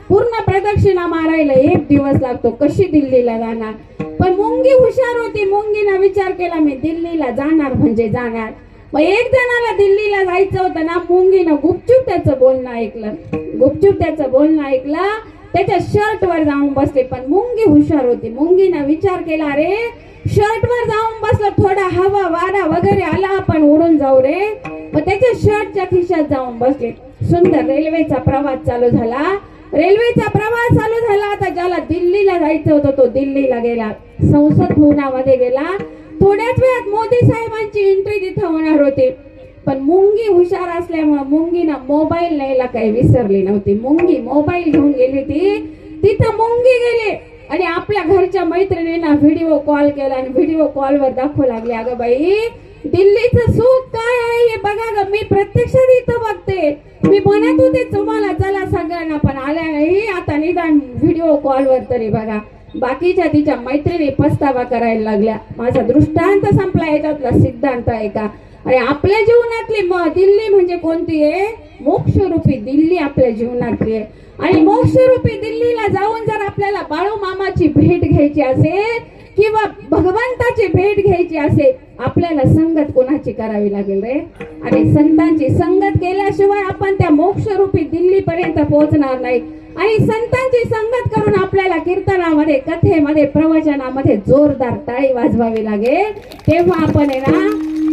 पूर्ण प्रदक्षिणा मारायला 1 दिवस लागतो. कशी दिल्लीला जाणार? पण मुंगी हुशार होती. मुंगीनं विचार केला, मी दिल्लीला जाणार म्हणजे जाणार. मग एक जणाला दिल्लीला जायचं होतं ना, मुंगीनं गुपचूप त्याचं बोलणं ऐकलं. त्याच्या शर्ट वर जाऊन बसले. पण मुंगी हुशार होती. मुंगीनं विचार केला, रे शर्ट वर जाऊन बसलं, थोडा हवा वारा वगैरे आला आपण उडून जाऊ रे. मग त्याच्या शर्टच्या खिशात जाऊन बसले. सुंदर रेल्वेचा प्रवास चालू झाला. आता ज्याला दिल्लीला जायचं होतं तो दिल्लीला गेला, संसद भवनामध्ये गेला. थोड्याच वेळात मोदी साहेबांची एंट्री तिथं होणार होती. पण मुंगी हुशार असल्यामुळे मुंगीनं मोबाईल न्यायला काही विसरली नव्हती. मुंगी मोबाईल घेऊन गेली तिथं मुंगी गेली आणि आपल्या घरच्या मैत्रिणींना व्हिडिओ कॉल केला आणि व्हिडिओ कॉलवर दाखवू लागले, अगं बाई दिल्लीचं सुख काय आहे हे बघा ग. मी प्रत्यक्षात इथं बघते. मी म्हणत होते तुम्हाला चला सगळ्यांना, पण आल्या नाही. आता निदान व्हिडिओ कॉलवर तरी बघा. बाकीच्या तिच्या मैत्रिणी पस्तावा करायला लागल्या. माझा दृष्टांत संपला, याच्यातला सिद्धांत आहे का? आणि आपल्या जीवनातली दिल्ली म्हणजे कोणती आहे? मोक्षरूपी दिल्ली आपल्या जीवनातली आहे. आणि मोक्षरूपी दिल्लीला जाऊन जर आपल्याला बाळू मामाची भेट घ्यायची असेल किंवा भगवंताची भेट घ्यायची असेल, आपल्याला संगत कोणाची करावी लागेल रे? आणि संतांची संगत केल्याशिवाय आपण त्या मोक्षरूपी दिल्ली पर्यंत पोहोचणार नाही. आणि संतांची संगत करून आपल्याला कीर्तनामध्ये, कथेमध्ये, प्रवचनामध्ये जोरदार टाळी वाजवावी लागेल. तेव्हा आपण आहे ना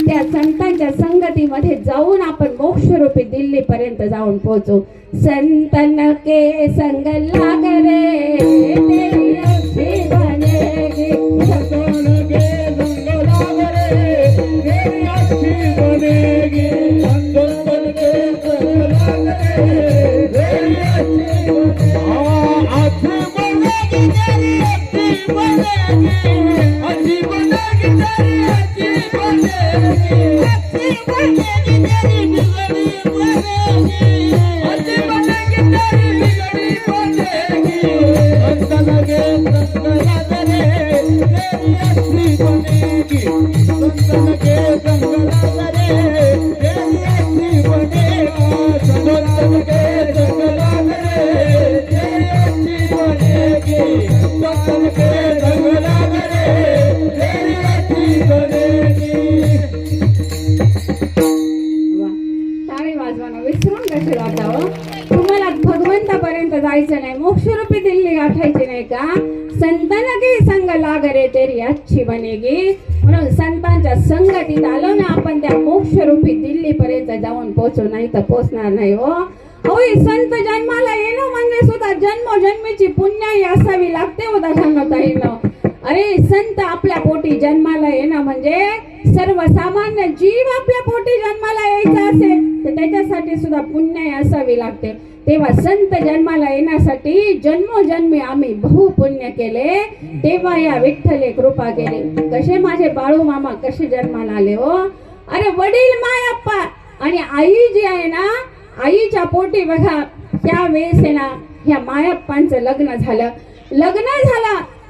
त्या संतांच्या संगतीमध्ये जाऊन आपण मोक्षरूपी दिल्ली पर्यंत जाऊन पोहोचू. संतन के संग लाग रे तेरी अच्छी बनेगी.
संतन के संग लाग रे तेरी अच्छी बनेगी. संतन के संग लाग रे तेरी अच्छी बनेगी. अच्छी बनेगी तेरी अच्छी बनेगी. अच्छी बनेगी तेरी बिगड़ी बनेगी. अच्छी बनेगी तेरी बिगड़ी बनेगी. संतन के संग लाग रे तेरी अच्छी बनेगी. संतन के संग लाग रे तेरी अच्छी बनेगी. संतन के संग लाग रे तेरी अच्छी बनेगी. संतन के संग लाग रे तेरी अच्छी बनेगी.
टाळी वाजवानं विसरून कसे जाता हो? तुम्हाला भगवंतापर्यंत जायचं नाही, मोक्षरूपी दिल्ली गाठायची नाही का? संतांना की संग लाग रे तेरी अच्छी बनेगी. म्हणून संतांच्या संगतीत आलो ना आपण, त्या मोक्षरूपी दिल्ली पर्यंत जाऊन पोहोचू, नाही तर पोहोचणार नाही हो. होय, संत जन्माला येणं म्हणजे सुद्धा जन्मोजन्मीची पुण्याई असावी लागते हो दादांनो. अरे संत आपल्या पोटी जन्माला येणं म्हणजे सर्वसामान्य जीव आपल्या पोटी जन्माला यायचा असेल तर त्याच्यासाठी सुद्धा पुण्याई असावी लागते. तेव्हा संत जन्माला येण्यासाठी जन्मोजन्मी आम्ही बहुपुण्य केले, तेव्हा या विठ्ठले कृपा केली. कसे माझे बाळू मामा कसे जन्माला आले हो? अरे वडील मायप्पा आणि आई जी आहे ना, आईच्या पोटी बघा त्यावेळेस आहे ना ह्या मायप्पांचं लग्न झालं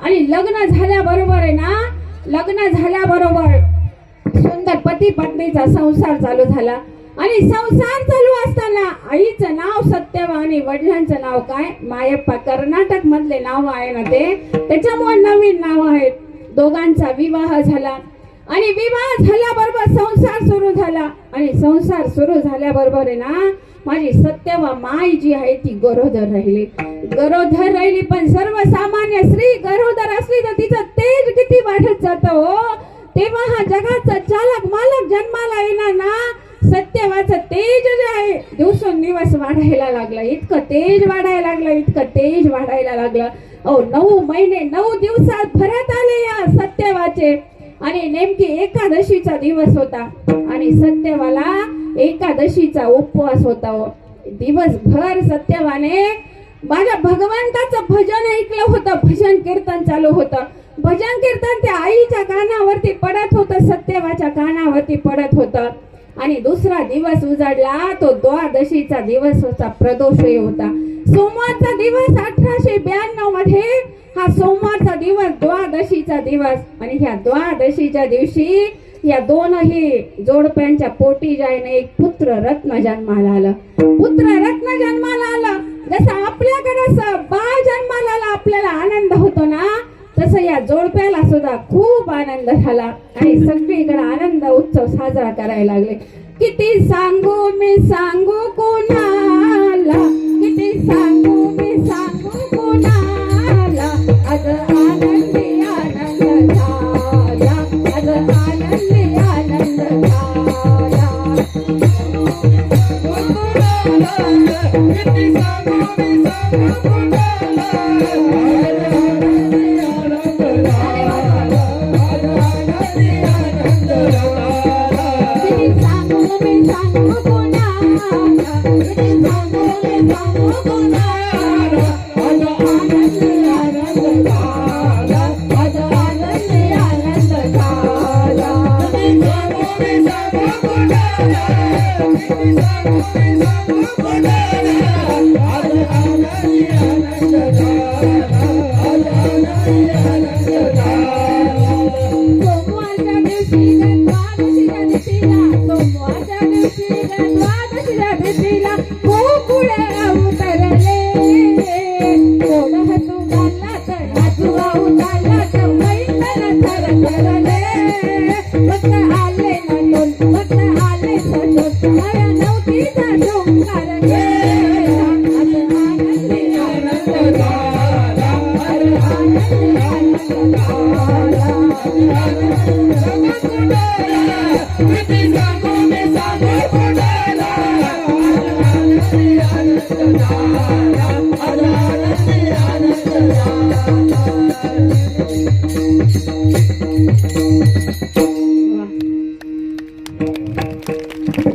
आणि लग्न झाल्याबरोबर आहे ना, लग्न झाल्याबरोबर सुंदर पती पत्नीचा संसार चालू झाला. आणि संसार चालू असताना आईचं नाव सत्यवा आणि वडिलांचं नाव काय? मायप्पा. कर्नाटक मधले नाव आहे ना ते, त्याच्यामुळे नवीन नाव आहेत. दोघांचा विवाह झाला आणि विवाह झाल्याबरोबर संसार सुरू झाला. आणि संसार सुरू झाल्याबरोबर आहे ना माझी सत्यवा माय जी आहे ती गरोदर राहिली. पण सर्वसामान्य स्त्री गरोदर असली तर तिचं तेज किती वाढत जात हो. तेव्हा हा जगाचा चालक मालक जन्माला येणार ना, सत्यवाचं तेज जे आहे दिवसेंदिवस वाढायला लागलं. इतकं तेज वाढायला लागलं. 9 महिने 9 दिवसात भरत आले या सत्यवाचे. आणि नेमकी एकादशीचा दिवस होता आणि सत्यवाला एकादशीचा उपवास होता. दिवसभर सत्यवाने माझ्या भगवंताचं भजन ऐकलं होतं, भजन कीर्तन चालू होतं. भजन कीर्तन त्या आईच्या कानावरती पडत होतं, सत्यवाच्या कानावरती पडत होतं. आणि दुसरा दिवस उजाडला, तो द्वादशीचा दिवस होता, प्रदोषही होता. सोमवारचा दिवस 1892 मध्ये हा सोमवारचा दिवस, द्वादशीचा दिवस. आणि ह्या द्वादशीच्या दिवशी या दोनही जोडप्यांच्या पोटी जायने एक पुत्र रत्न जन्माला आलं. पुत्र रत्न जन्माला आलं. जसं आपल्याकडे बाळ जन्माला आला आपल्याला आनंद होतो ना, तसं या जोडप्याला सुद्धा खूप आनंद झाला. आणि सगळीकडे आनंद उत्सव साजरा करायला लागले. किती सांगू मी सांगू कोणाला, किती सांगू मी सांगू कोणाला, आज आनंदी आनंद झाला, आज आनंदी आनंद झाला.
किती सांगू मी सांगू कोणाला,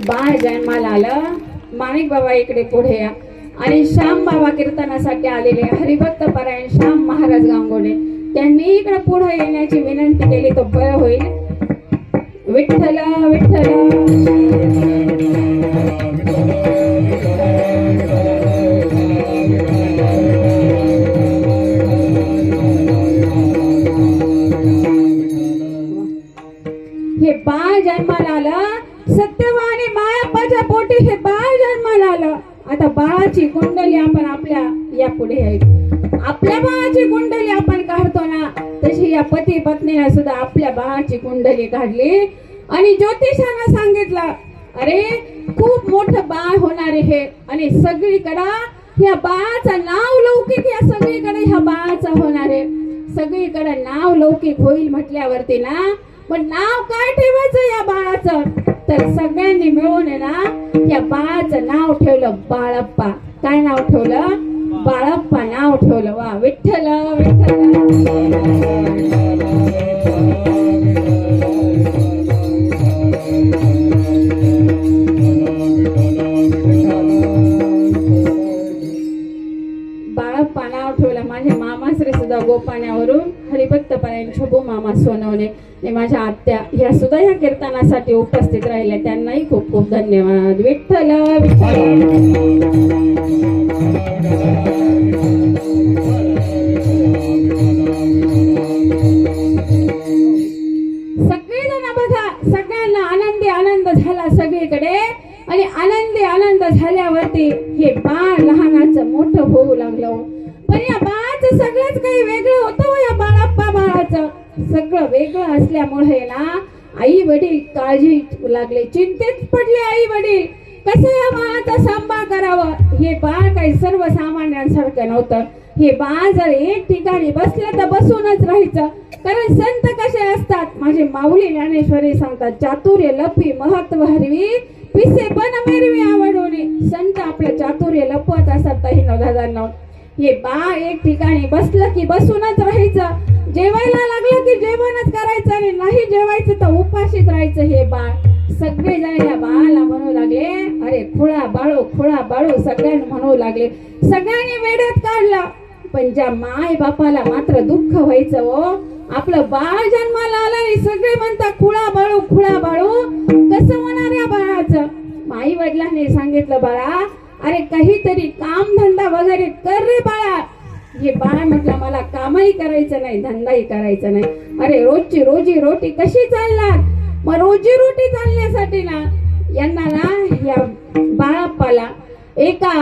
बाळ जन्माला आलं. माणिक बाबा इकडे पुढे या. आणि श्याम बाबा कीर्तनासाठी आलेले हरिभक्त परायण श्याम महाराज गांगोडे, त्यांनी इकडे पुढे येण्याची विनंती केली तर बरं होईल. विठ्ठल विठ्ठल हे बाळ जन्माला आलं. सत्यवान मायाप्पाच्या पोटी हे बाळ जन्माला आलं. आता बाळाची कुंडली आपण आपल्या या पुढे आहे. आपल्या बाळाची कुंडली आपण काढतो ना, तशी या पती पत्नीने सुद्धा आपल्या बाळाची कुंडली काढली. आणि ज्योतिषानं सांगितलं, अरे खूप मोठं बाळ होणार आहे. आणि सगळीकडं या बाळाचं नाव लौकिक, या सगळीकडे ह्या बाळाचं होणार आहे. सगळीकडे नाव लौकिक होईल म्हटल्यावरती ना, पण नाव काय ठेवायचं या बाळाचं? तर सगळ्यांनी मिळून आहे ना या बाळाचं नाव ठेवलं बाळप्पा. काय नाव ठेवलं? बाळप्पा नाव ठेवलं. वा, विठ्ठल विठ्ठल. बाळप्पा नाव ठेवलं. माझे मामाश्री सुद्धा गोपाण्यावरून हरिभक्त परायण शोभू मामा सोनवणे आणि माझ्या आत्या ह्या सुद्धा ह्या कीर्तनासाठी उपस्थित राहिल्या. त्यांनाही खूप खूप धन्यवाद. विठ्ठल विठ्ठल. सगळेजण बघा, सगळ्यांना आनंदी आनंद झाला सगळीकडे. आणि आनंदी आनंद झाल्यावरती हे बाळ लहानाचं मोठं होऊ लागलं. पण या बाळाचं सगळंच काही वेगळं होतं. या बाळप्पा बाळाचं सगळं वेगळं असल्यामुळे ना आई वडील काळजी लागले, चिंतेत पडले आई वडील. कसं या बाळाचा सांभाळ करावं? हे बाळ काही सर्वसामान्यांसारखं नव्हतं. हे बाळ जर एक ठिकाणी बसलं तर बसूनच राहायचं. कारण संत कसे असतात, माझे माऊली ज्ञानेश्वरी सांगतात, चातुर्य लपी महत्व हरवी, पिसे पण मेरवी आवडोनी. संत आपलं चातुर्य लपवत असतात. ताई दादांना हे बाळ एक ठिकाणी बसलं की बसूनच राहायचं. जेवायला लागलं की जेवणच करायचं आणि नाही जेवायचं तर उपाशीच राहायचं हे बाळ. सगळेजण या बाळाला म्हणू लागले, अरे खुळा बाळू सगळ्यांना म्हणू लागले. सगळ्यांनी वेड्यात काढला. पण ज्या माय बापाला मात्र दुःख व्हायचं हो, आपलं बाळ जन्माला आलं आणि सगळे म्हणतात खुळा बाळू कसं होणार या बाळाचं. आई वडिलांनी सांगितलं, बाळा अरे काहीतरी काम धंदा वगैरे कर रे बाळा. हे बाळ म्हटलं, मला कामही करायचं नाही, धंदाही करायचं नाही. अरे रोजची रोजी रोटी कशी चालणार? मग रोजी रोटी चालण्यासाठी ना यांना ना या बाळाप्पाला एका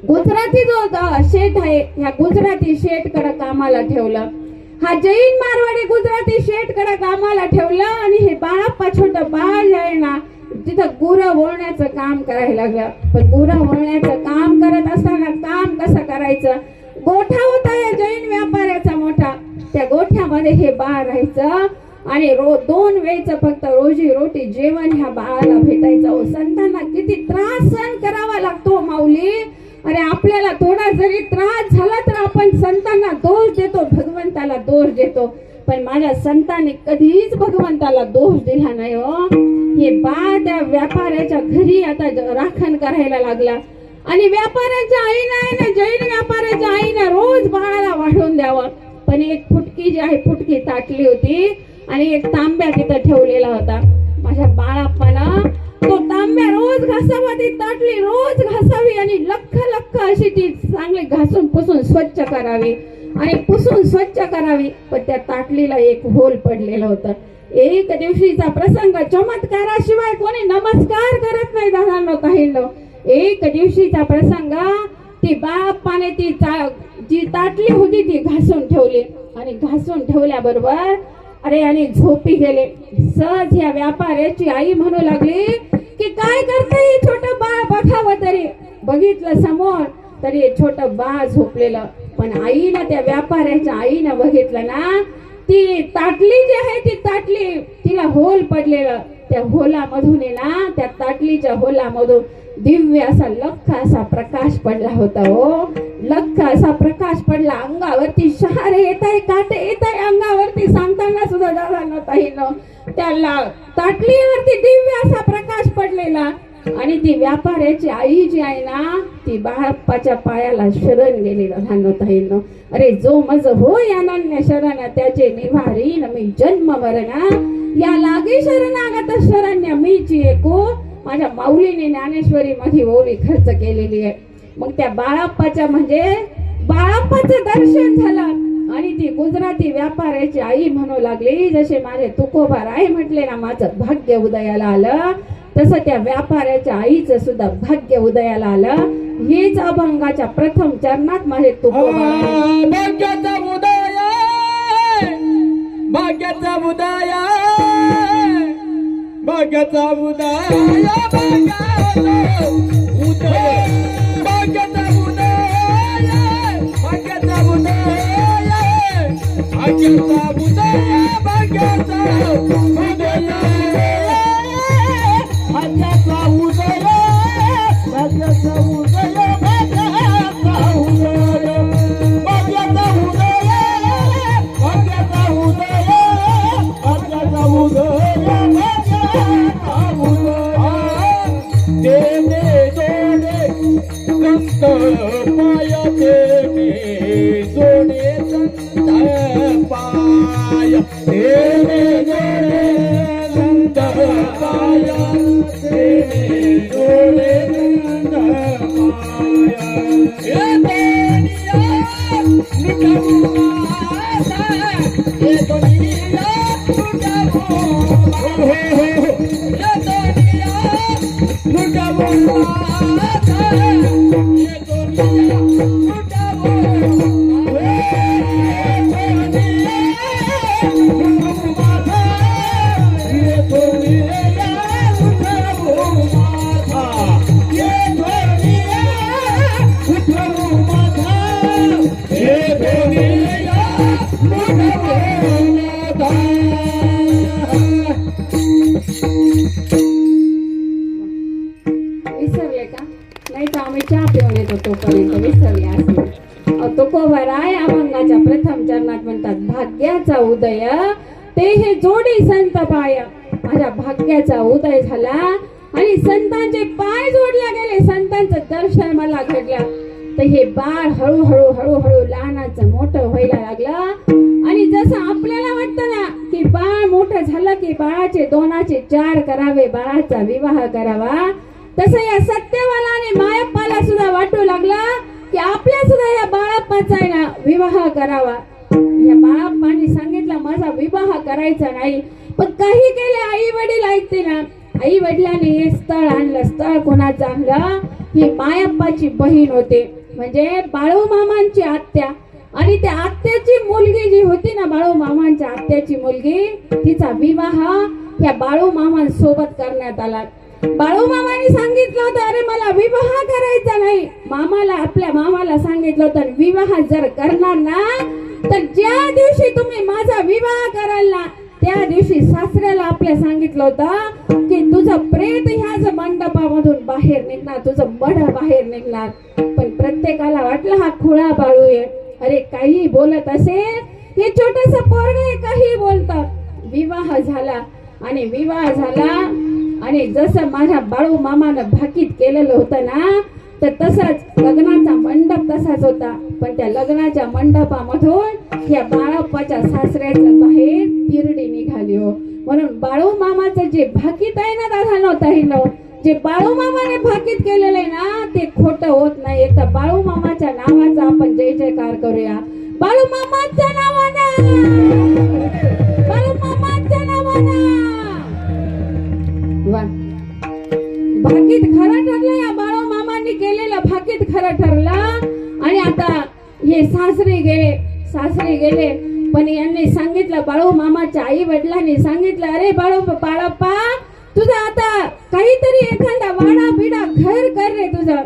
गुजराती जो शेठ आहे, ह्या गुजराती शेठ कडे कामाला ठेवलं. हा जैन मारवाडी गुजराती शेठ कडे कामाला ठेवलं आणि हे बाळाप्पा छोटं बाळ जे आहे ना तिथं गुरं वळण्याचं काम करायला लागलं. पण गुरं वळण्याचं काम करत असताना काम कसं करायचं, गोठा होता या जैन व्यापाऱ्याचा मोठा, त्या गोठ्यामध्ये हे बाळ राहायचं आणि 2 वेळचं फक्त रोजी रोटी जेवण ह्या बाळाला भेटायचं. हो, संतांना किती त्रास सहन करावा लागतो माऊली. अरे आपल्याला थोडा जरी त्रास झाला तर आपण संतांना दोष देतो, भगवंताला दोष देतो. पण माझ्या संतांनी कधीच भगवंताला दोष दिला नाही हो. हे बाळ त्या व्यापाऱ्याच्या घरी आता राखण करायला लागला आणि व्यापाऱ्याच्या आईनं आहे ना, जैन व्यापाऱ्याच्या आईनं रोज बाळाला वाढून द्यावं. पण एक फुटकी जी आहे, फुटकी ताटली होती आणि एक तांब्या तिथं ठेवलेला होता. माझ्या बाळाप्पानं तो तांब्या रोज घासावा, ती ताटली रोज घासावी आणि लख अशी ती चांगली घासून पुसून स्वच्छ करावी आणि पुसून स्वच्छ करावी. पण त्या ताटलीला एक होल पडलेलं होतं. एक दिवशीचा प्रसंग, चमत्काराशिवाय कोणी नमस्कार करत नाही दादांनो ताईंनो. एक दिवशीचा प्रसंग, ती बाप्पाने ती जी ताटली होती ती घासून ठेवली आणि घासून ठेवल्याबरोबर अरे आणि झोपी गेले. सहज ह्या व्यापाऱ्याची आई म्हणू लागली की काय करते छोट बाळ, बघावं तरी. बघितलं समोर तरी छोटं बाळ झोपलेलं. पण आईनं, त्या व्यापाऱ्याच्या आईनं बघितलं ना, ती ताटली जी आहे ती ताटली तिला होल पडलेलं. त्या होलामधून ना, त्या ताटलीच्या होलामधून दिव्य असा लख असा प्रकाश पडला होता हो. लख असा प्रकाश पडला. अंगावरती शहारे येत आहे, काटे येत आहे अंगावरती. सांगताना सुद्धा दादा ताईनं त्याला ताटलीवरती दिव्य असा प्रकाश पडलेला. आणि ती व्यापाऱ्याची आई जी आहे ना, ती बाळाप्पाच्या पायाला शरण गेली दादा ताईनं. अरे जो मज होय अनन्य शरण, त्याचे निवारीन मी जन्म मरणा. या लागी शरणागत शरण्य मीची एको. माझ्या माऊलीने ज्ञानेश्वरी मध्ये ओवी खर्च केलेली आहे. मग त्या बाळाप्पाच्या म्हणजे बाळाप्पाचं दर्शन झालं आणि ती गुजराती व्यापाऱ्याची आई म्हणू लागली, जसे माझे तुकोबा राय म्हटले ना माझं भाग्य उदयाला आलं, तसं त्या व्यापाऱ्याच्या आईचं सुद्धा भाग्य उदयाला आलं. हेच अभंगाच्या प्रथम चरणात माझे तुकोबा
भाग्याचा उदय, भाग्याचा उदय, भाग्याचा उदय, भाग्याचा उदय, भाग्याचा उदय, भाग्याचा उदय, भाग्याचा उदय, भाग्याचा उदय, भाग्याचा उदय, भाग्याचा उदय, भाग्याचा उदय, भाग्याचा उदय, भाग्याचा उदय, भाग्याचा उदय. देणे जोडे संत पाय, देणे जोडे संत पाय, देणे जोडे संत पाय, देणे जोडे संत पाय. हे दुनिया लुटाऊ माझा, हे दुनिया लुटाऊ, हे दुनिया लुटाऊ माझा, हे दुनिया लुटाऊ, हे दुनिया लुटाऊ माझा, हे दुनिया लुटाऊ माझा, हे दुनिया लुटाऊ माझा, हे दुनिया लुटाऊ माझा.
विसरले का? नाही तर आम्ही चहा पिऊन येतो तोपर्यंत विसरले असं. तुकोबा राय अभंगाच्या प्रथम चरणात म्हणतात, भाग्याचा उदय ते हे जोडी संत पाय. माझ्या भाग्याचा उदय झाला आणि संतांचे पाय जोडले गेले, संतांचं दर्शन मला घडलं. तर हे बाळ हळूहळू हळूहळू लहानाचं मोठं व्हायला लागलं. आणि जसं आपल्याला वाटतं ना की बाळ मोठं झालं की बाळाचे दोनाचे चार करावे, बाळाचा विवाह करावा, तसं या सत्यवाला आणि मायप्पाला सुद्धा वाटू लागला की आपल्या सुद्धा या बाळाप्पाचा आहे ना विवाह करावा. या बाळाप्पाने सांगितलं माझा विवाह करायचा नाही, पण काही केले आई वडील ऐकते ना. आई वडिलांनी हे स्थळ आणलं. स्थळ कोणाचं आणलं? ही मायप्पाची बहीण होते, म्हणजे बाळू मामांची आत्या. आणि त्या आत्याची मुलगी जी होती ना, बाळू मामांच्या आत्याची मुलगी, तिचा विवाह या बाळू मामांसोबत करण्यात आला. बाळू मामाने सांगितलं होतं अरे मला विवाह करायचा नाही. आपल्या मामाला सांगितलं होतं विवाह जर करणार ना तर ज्या दिवशी तुम्ही माझा विवाह कराल ना त्या दिवशी सासऱ्याला आपल्या सांगितलं होतं की तुझं प्रेत ह्याच मंडपामधून बाहेर निघणार, तुझं मढ बाहेर निघणार. पण प्रत्येकाला वाटलं हा खुळा बाळू आहे, अरे काही बोलत असेल, हे छोटस पोरग काही बोलतात. विवाह झाला आणि विवाह झाला आणि जसं माझ्या बाळू मामानं भाकीत केलेलं होतं ना तर तसाच लग्नाचा मंडप तसाच होता. पण त्या लग्नाच्या मंडपामधून या बाळाप्पाच्या सासऱ्याचं बाहेर तिरडी निघाली हो. म्हणून बाळू मामाचं जे भाकीत आहे ना दादा ताईंनो, जे बाळू मामाने भाकीत केलेलं आहे ना ते खोटं होत नाही. एकदा बाळू मामाच्या नावाचा आपण जय जयकार करूया. बाळू मामाच्या नावानं, बाळू मामाच्या नावानं. वा, भाकीत खरं ठरलं. या बाळू मामांनी केलेलं भाकीत खरं ठरलं. आणि आता हे सासरे गेले पण यांनी सांगितलं, बाळू मामाच्या आई वडिलांनी सांगितलं अरे बाळप्पा तुझं आता काहीतरी एखादा वाडा बिडा घर कर रे तुझं.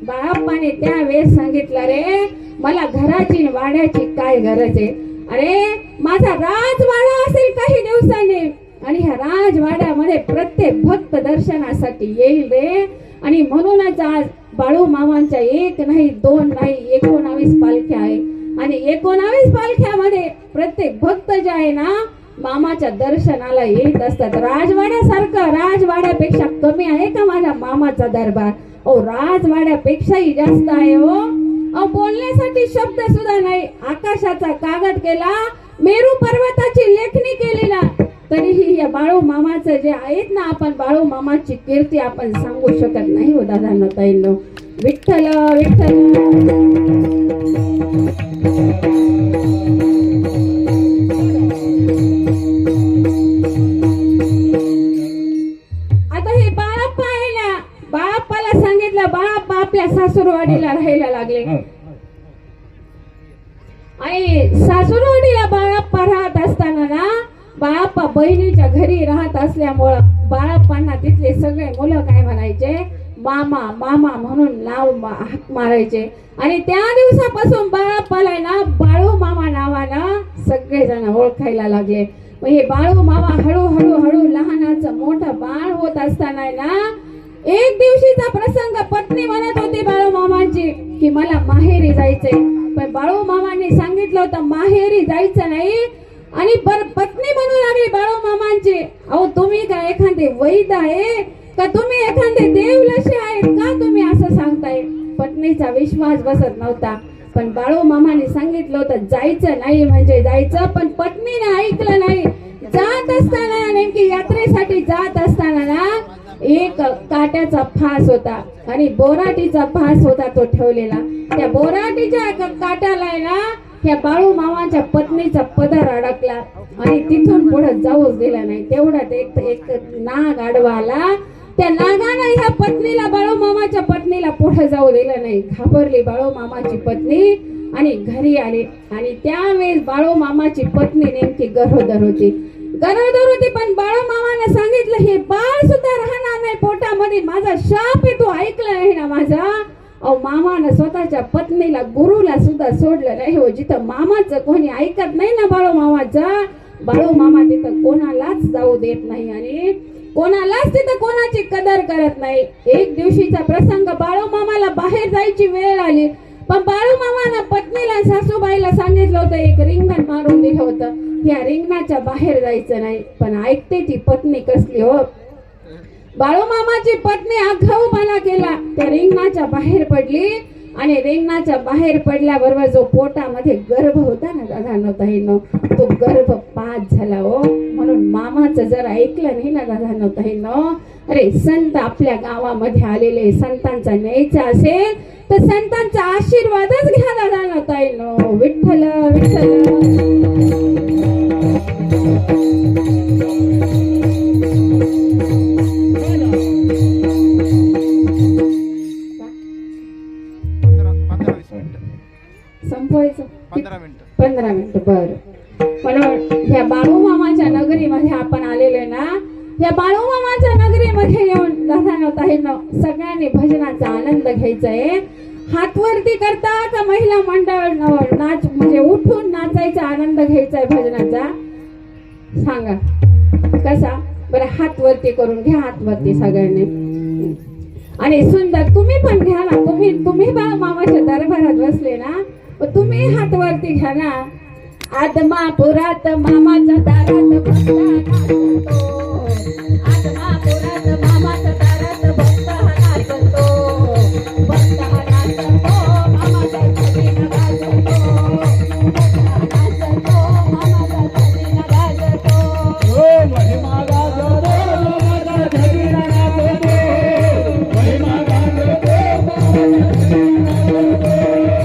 बाळप्पाने त्यावेळेस सांगितलं रे मला घराची वाड्याची काय गरज आहे, अरे माझा राजवाडा असेल काही दिवसांनी आणि ह्या राजवाड्यामध्ये प्रत्येक भक्त दर्शनासाठी येईल रे. आणि म्हणूनच आज बाळू मामांच्या एक नाही दोन नाही 19 पालख्या आहे आणि 19 पालख्यामध्ये प्रत्येक भक्त जे आहे ना मामाच्या दर्शनाला येत असतात. राजवाड्यासारखं राजवाड्यापेक्षा कमी आहे का माझ्या मामाचा दरबार? राजवाड्यापेक्षाही जास्त आहे हो. बोलण्यासाठी शब्द सुद्धा नाही. आकाशाचा कागद केला, मेरू पर्वताची लेखणी केली ना तरीही या बाळू मामाचं जे आहेत ना आपण बाळू मामाची कीर्ती आपण सांगू शकत नाही हो दादा ताईंनो. विठ्ठल विठ्ठल. आता हे बाळप्पा आहे ना, बाळप्पाला सांगितलं, बाळप्पा आपल्या सासूरवाडीला राहायला लागले आणि सासूरवाडीला बाळप्पा राहत असताना ना बाळप्पा बहिणीच्या घरी राहत असल्यामुळं बाळप्पांना तिथले सगळे मुलं काय म्हणायचे, मामा मामा म्हणून नाव हाक मारायचे. आणि त्या दिवसापासून बाळप्पाला ना बाळू मामा नावानं सगळेजण ओळखायला लागले. मग हे बाळू मामा हळूहळू लहानाचं मोठं बाळ होत असताना ना एक दिवशीचा प्रसंग, पत्नी म्हणत होती बाळू मामांची की मला माहेरी जायचंय. पण बाळू मामांनी सांगितलं होतं माहेरी जायचं नाही. आणि पत्नी म्हणू लागली बाळू मामांची, अहो तुम्ही काय एखादे वैद्य आहे का, तुम्ही एखादे देवलशी आहेत का, तुम्ही असं सांगताय. पत्नीचा विश्वास बसत नव्हता. पण बाळू मामाने सांगितलं होतं जायचं नाही म्हणजे जायचं. पण पत्नीने ऐकलं नाही. जात असताना नेमकी यात्रेसाठी जात असताना ना एक काट्याचा फास होता आणि बोराटीचा फास होता तो ठेवलेला. त्या बोराटीच्या काट्याला आहे ना त्या बाळू मामाच्या पत्नीचा पदर अडकला आणि तिथून पुढे जाऊच दिला नाही. तेवढ्यात एक नाग आडवा आला. त्या नागानं ह्या पत्नीला बाळू मामाच्या पत्नीला पुढे जाऊ दिलं नाही. घाबरली बाळू मामाची पत्नी आणि घरी आली. आणि त्यावेळेस बाळू मामाची पत्नी नेमकी गरोदर होती. पण बाळू मामाने सांगितलं हे बाळ सुद्धा राहणार नाही पोटामध्ये, माझा शाप आहे तो ऐकला नाही ना माझा. मामानं स्वतःच्या पत्नीला गुरुला सुद्धा सोडलं नाही हो. जिथं मामाचं कोणी ऐकत नाही ना बाळू मामा तिथं कोणालाच जाऊ देत नाही आणि कोणालाच तिथं कोणाची कदर करत नाही. एक दिवशीचा प्रसंग, बाळू मामाला बाहेर जायची वेळ आली. पण बाळू मामानं पत्नीला सासूबाईला सांगितलं होतं, एक रिंगण मारून दिलं होतं, या रिंगणाच्या बाहेर जायचं नाही. पण ऐकते ती पत्नी कसली हो. बाळू मामाची पत्नी आगाऊपणा केला, त्या रिंगणाच्या बाहेर पडली आणि रिंगणाच्या बाहेर पडल्याबरोबर जो पोटामध्ये गर्भ होता ना दादा ताईंनो, तो गर्भ पास झाला हो. म्हणून मामाचं जर ऐकलं नाही ना दादा ताईंनो, अरे संत आपल्या गावामध्ये आलेले, संतांचा न्यायचा असेल तर संतांचा आशीर्वादच घ्या दादा ताईंनो. विठ्ठल विठ्ठल. संपवायचं 15 मिनिटं बरं. म्हणून ह्या बाळूमामाच्या नगरीमध्ये आपण आलेलो ना, या बाळूमामाच्या नगरीमध्ये येऊन दादा सगळ्यांनी भजनाचा आनंद घ्यायचा आहे. हात वरती करता का महिला मंडळ नाच म्हणजे उठून नाचायचा आनंद घ्यायचा आहे भजनाचा, सांगा कसा बरं. हात वरती करून घ्या, हात वरती सगळ्यांनी. आणि सुंदर तुम्ही पण घ्या ना, तुम्ही बाळूमामाच्या दरबारात बसले ना, तुम्ही हात वरती घ्या ना. आदमापुरात मामाच्या दारात भक्त नाचतो, आदमापुरात मामाच्या दारात भक्त नाचतो, भक्त नाचतो, मामाच्या घरी नाचतो, नाचतो, मामाच्या घरी नाचतो.
महिमा गाजतो, मामाच्या घरी नाचतो, महिमा गाजतो, मामाच्या घरी नाचतो.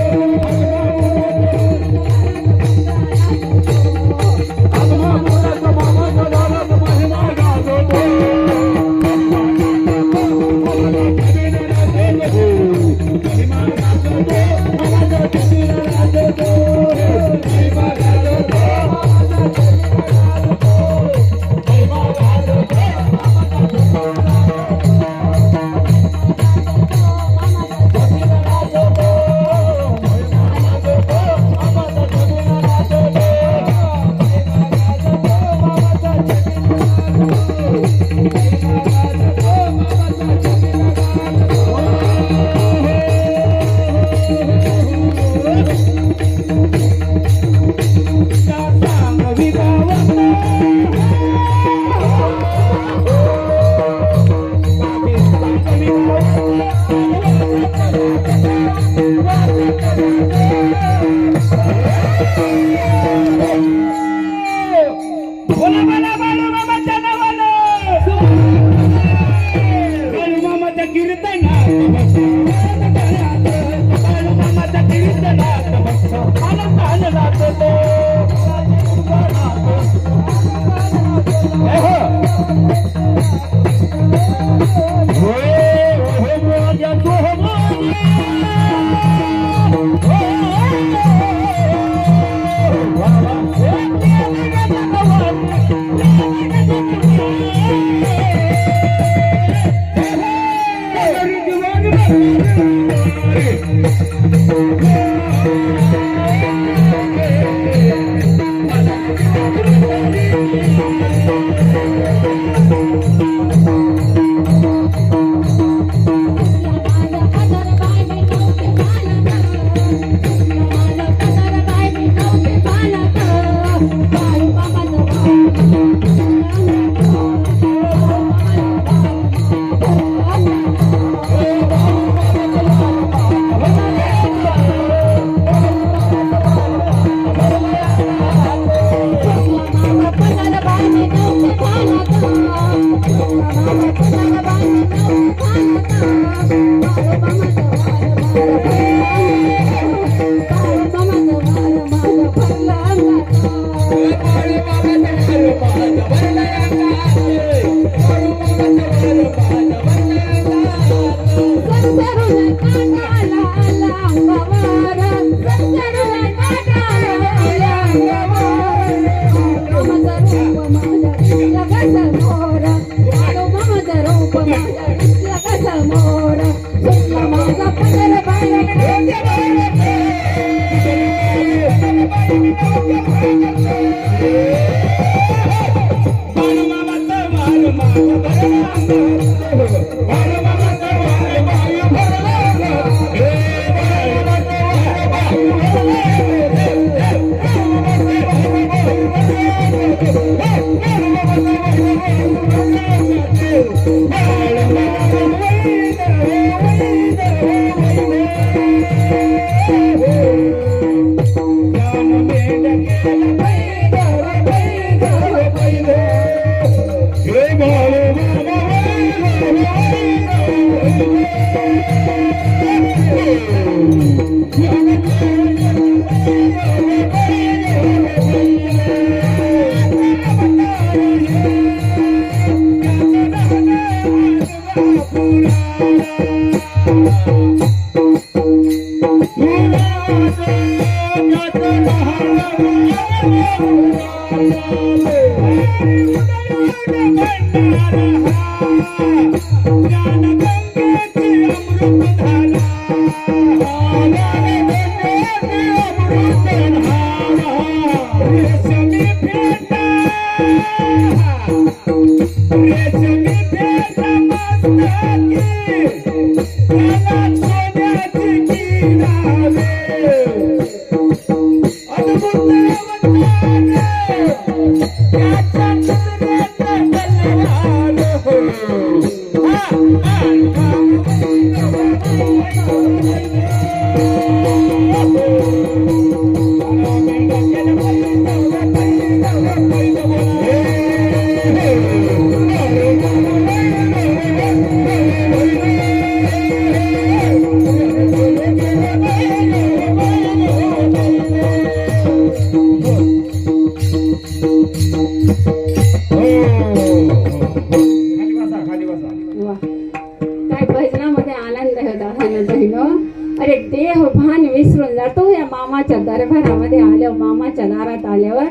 वा. काय भजनामध्ये आनंद आहे दादांना बहिणं. अरे देह भान विसरून जातो या मामाच्या दरबारामध्ये आल्यावर, मामाच्या दारात आल्यावर.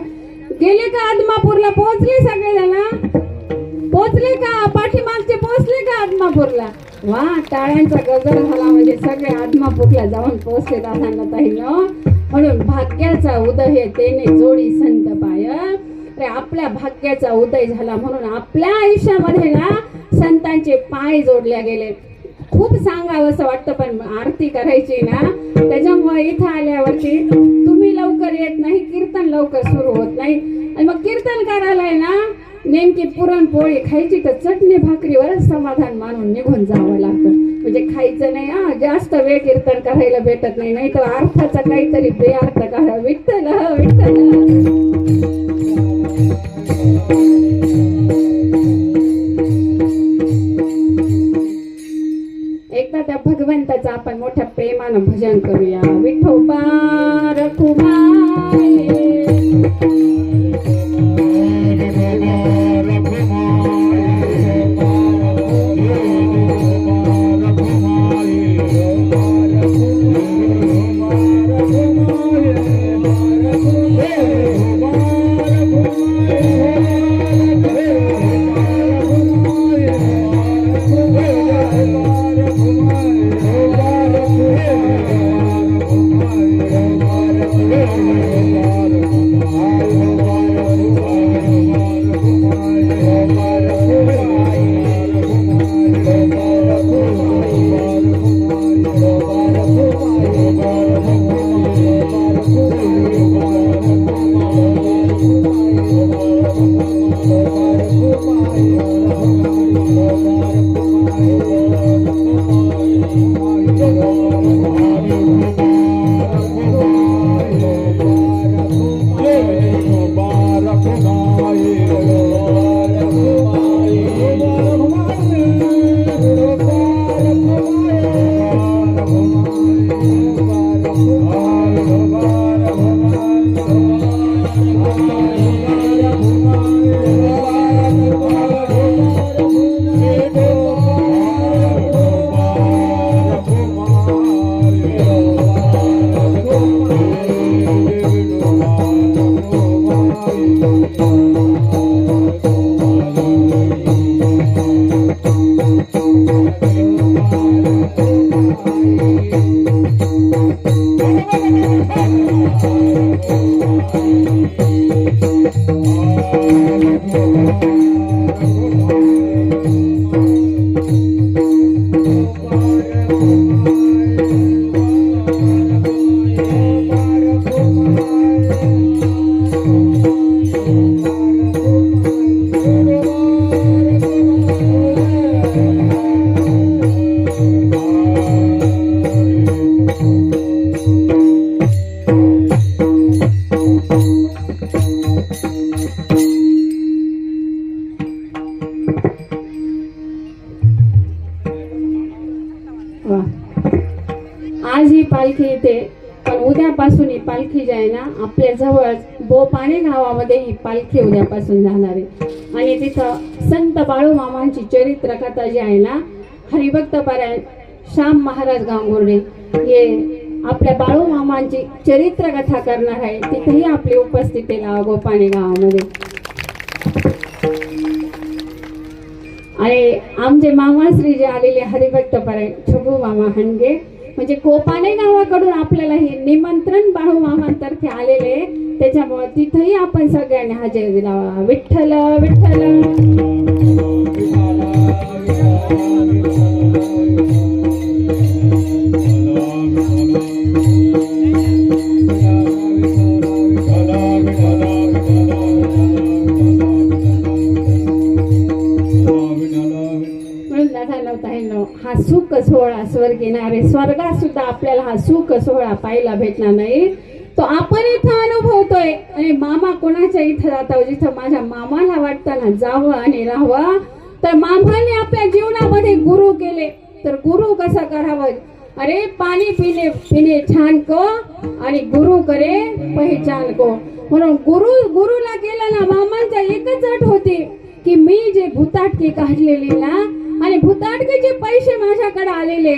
गेले का आदमापूरला? पोहोचले सगळे जण? पोहोचले का? पाठीमागचे पोहोचले का आदमापूरला? वा, टाळ्यांचा गजर झाला म्हणजे सगळे आदमापूरला जाऊन पोहोचले दादांना बहिणं. म्हणून भाग्याचा उदय तेने जोडी संत पाय. अरे आपल्या भाग्याचा उदय झाला म्हणून आपल्या आयुष्यामध्ये ना संतांचे पाय जोडले गेले. खूप सांगावं असं वाटतं पण आरती करायची ना, त्याच्यामुळे इथं आल्यावरती तुम्ही लवकर येत नाही, कीर्तन लवकर सुरू होत नाही. आणि मग कीर्तन करायला आहे ना नेमकी पुरणपोळी खायची तर चटणी भाकरीवरच समाधान मानून निघून जावं लागतं. म्हणजे खायचं नाही हा, जास्त वेळ कीर्तन करायला भेटत नाही, नाही तर अर्थाचा काहीतरी बेअर्थ करा. विठ्ठल विठ्ठल. एकदा त्या भगवंताचं आपण मोठ्या प्रेमानं भजन करूया. विठोबा रखुमाई. आज ही पालखी येते, पण उद्यापासून ही पालखी जी आहे ना आपल्या जवळ बोपाणे गावामध्ये ही पालखी उद्यापासून जाणार आहे. आणि तिथं संत बाळू मामांची चरित्र कथा जी आहे ना, हरिभक्त पारायण श्याम महाराज गांगुर्डे हे आपल्या बाळू मामांची चरित्र कथा करणार आहे, तिथेही आपली उपस्थिती लावा गोपाणी गावामध्ये. आणि आमचे मामाश्री जे आलेले हरिभक्त परायण छगू मामा हंडगे, म्हणजे कोपाणे गावाकडून आपल्याला हे निमंत्रण बाळू मामांतर्फे आलेले, त्याच्यामुळे तिथेही आपण सगळ्यांनी हजेरी लावा. विठ्ठल विठ्ठल. हा सुख सोहळा स्वर्ग येणारे, स्वर्गात सुद्धा आपल्याला हा सुख सोहळा पाहायला भेटणार नाही, तो आपण इथं अनुभवतोय. आणि मामा कोणाच्या इथं जातो, जिथं माझ्या मामाला वाटतं ना जावं आणि राहावं, तर मामाने आपल्या जीवनामध्ये गुरु केले. तर गुरु कसं करावं, अरे पाणी पिणे पिणे छान को आणि गुरु करे पहिचान को. म्हणून गुरुला केलं ना, मामांचा एकच अट होती की मी जे भुताटकी काढलेली ना, आणि भुताटकीचे पैसे माझ्याकडे आलेले,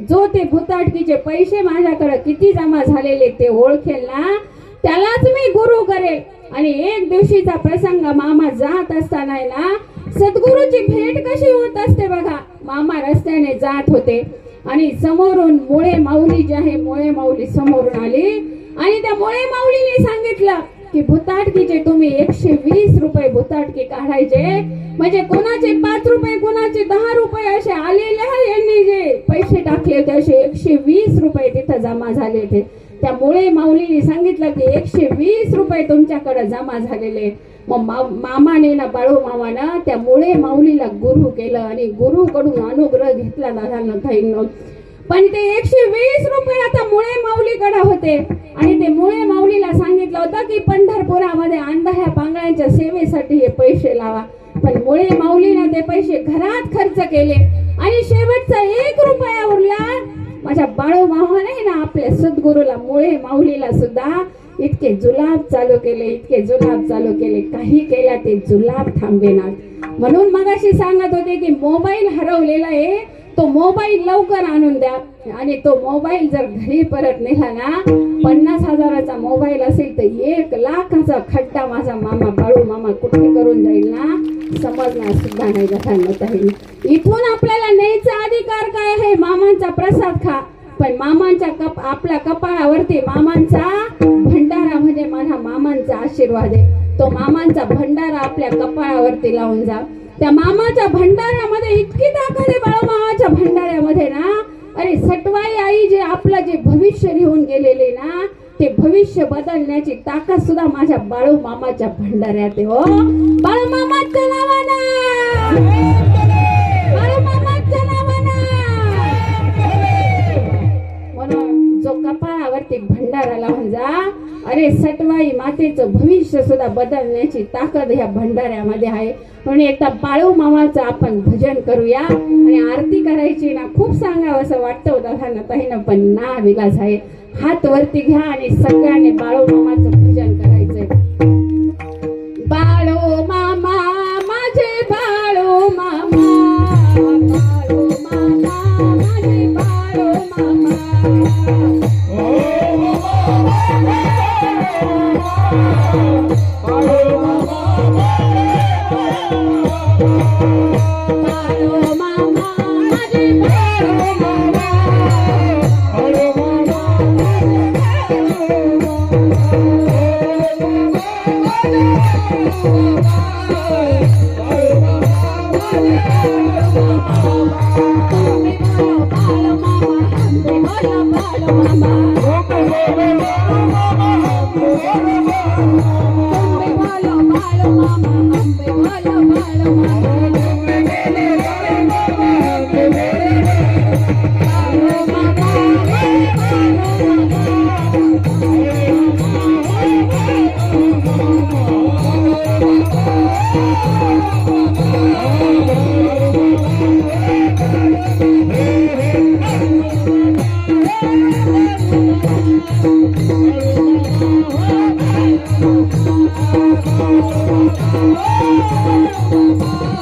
जो ते भुताटकीचे पैसे माझ्याकडे किती जमा झालेले ते ओळखेल ना, त्यालाच मी गुरु करेल. आणि एक दिवशीचा प्रसंग, मामा जात असताना ना सद्गुरूची भेट कशी होत असते बघा. मामा रस्त्याने जात होते आणि समोरून मुळे माऊली जे आहे, मुळे माऊली समोरून आली आणि त्या मुळे माऊलीने सांगितलं की भुताटकीचे तुम्ही 120 रुपये भुताटकी काढायचे. म्हणजे कोणाचे 5 रुपये, कोणाचे 10 रुपये असे आलेले, यांनी जे पैसे टाकले होते असे 120 रुपये तिथं जमा झाले होते. त्यामुळे माऊलीने सांगितलं की 120 रुपये तुमच्याकडे जमा झालेले. मग मामाने ना, बाळू मामानं त्यामुळे माऊलीला गुरु केलं आणि गुरुकडून अनुग्रह घेतला दादा. पण ते 120 रुपये आता मुळे माऊलीकडे होते आणि ते मुळे माऊलीला सांगितलं होतं की पंढरपुरामध्ये आंधळ्या पांगळ्यांच्या सेवेसाठी हे पैसे लावा. पण मुळे माऊलीने ते पैसे घरात खर्च केले आणि शेवटचा 1 रुपया उरला. माझ्या बाळू मामाने ना आपल्या सद्गुरूला, मुळे माऊलीला सुद्धा इतके जुलाब चालू केले, इतके जुलाब चालू केले, काही केला ते जुलाब थांबेना. म्हणून मगाशी सांगत होते की मोबाईल हरवलेला आहे, तो मोबाईल लवकर आणून द्या. आणि तो मोबाईल जर घरी परत नेला ना, 50,000चा मोबाईल असेल तर 1 लाखाचा खड्डा माझा मामा बाळू मामा कुठे करून जाईल ना, समजणार सुद्धा नाही जाईल. इथून आपल्याला न्यायचा अधिकार काय आहे, मामांचा प्रसाद खा. पण मामांच्या आपल्या कपाळावरती मामांचा भंडारा म्हणजे माझ्या मामांचा आशीर्वाद आहे. तो मामांचा भंडारा आपल्या कपाळावरती लावून जा. त्या मामाच्या भंडाऱ्यामध्ये इतकी ताकद आहे, बाळू मामाच्या भंडाऱ्यामध्ये ना, अरे सटवाई आई जे आपलं जे भविष्य लिहून गेलेले ना, ते भविष्य बदलण्याची ताकद सुद्धा माझ्या बाळू मामाच्या भंडाऱ्यात आहे. हो, बाळू मामाच्या नावानं, बाळू मामाच्या नावानं. म्हणून जो कपाळावरती भंडारा लावून जा, अरे सटवाई मातेचं भविष्य सुद्धा बदलण्याची ताकद ह्या भंडाऱ्यामध्ये आहे. म्हणून एकदा बाळू मामाचं आपण भजन करूया. आणि आरती करायची ना, खूप सांगावं असं वाटतं होतं ताईनं, पण ना विलास आहे. हात वरती घ्या आणि सगळ्यांनी बाळू मामाचं भजन करायचंय. बाळू मामा माझे बाळू मामा, बाळू मामा माझे बाळू मामा.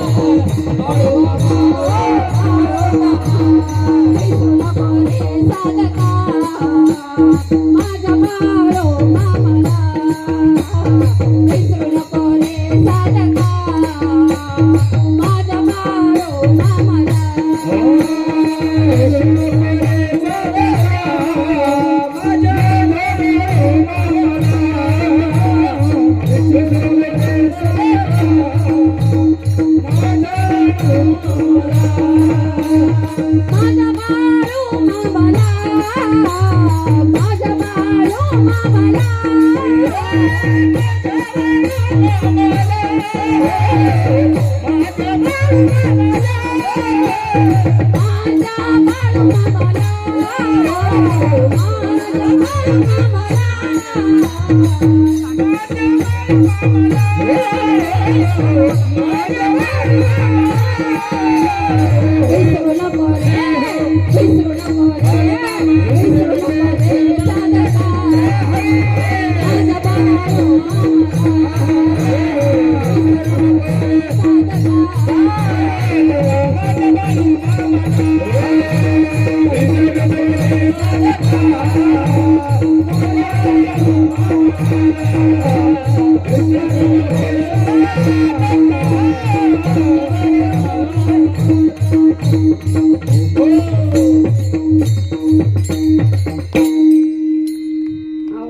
Oh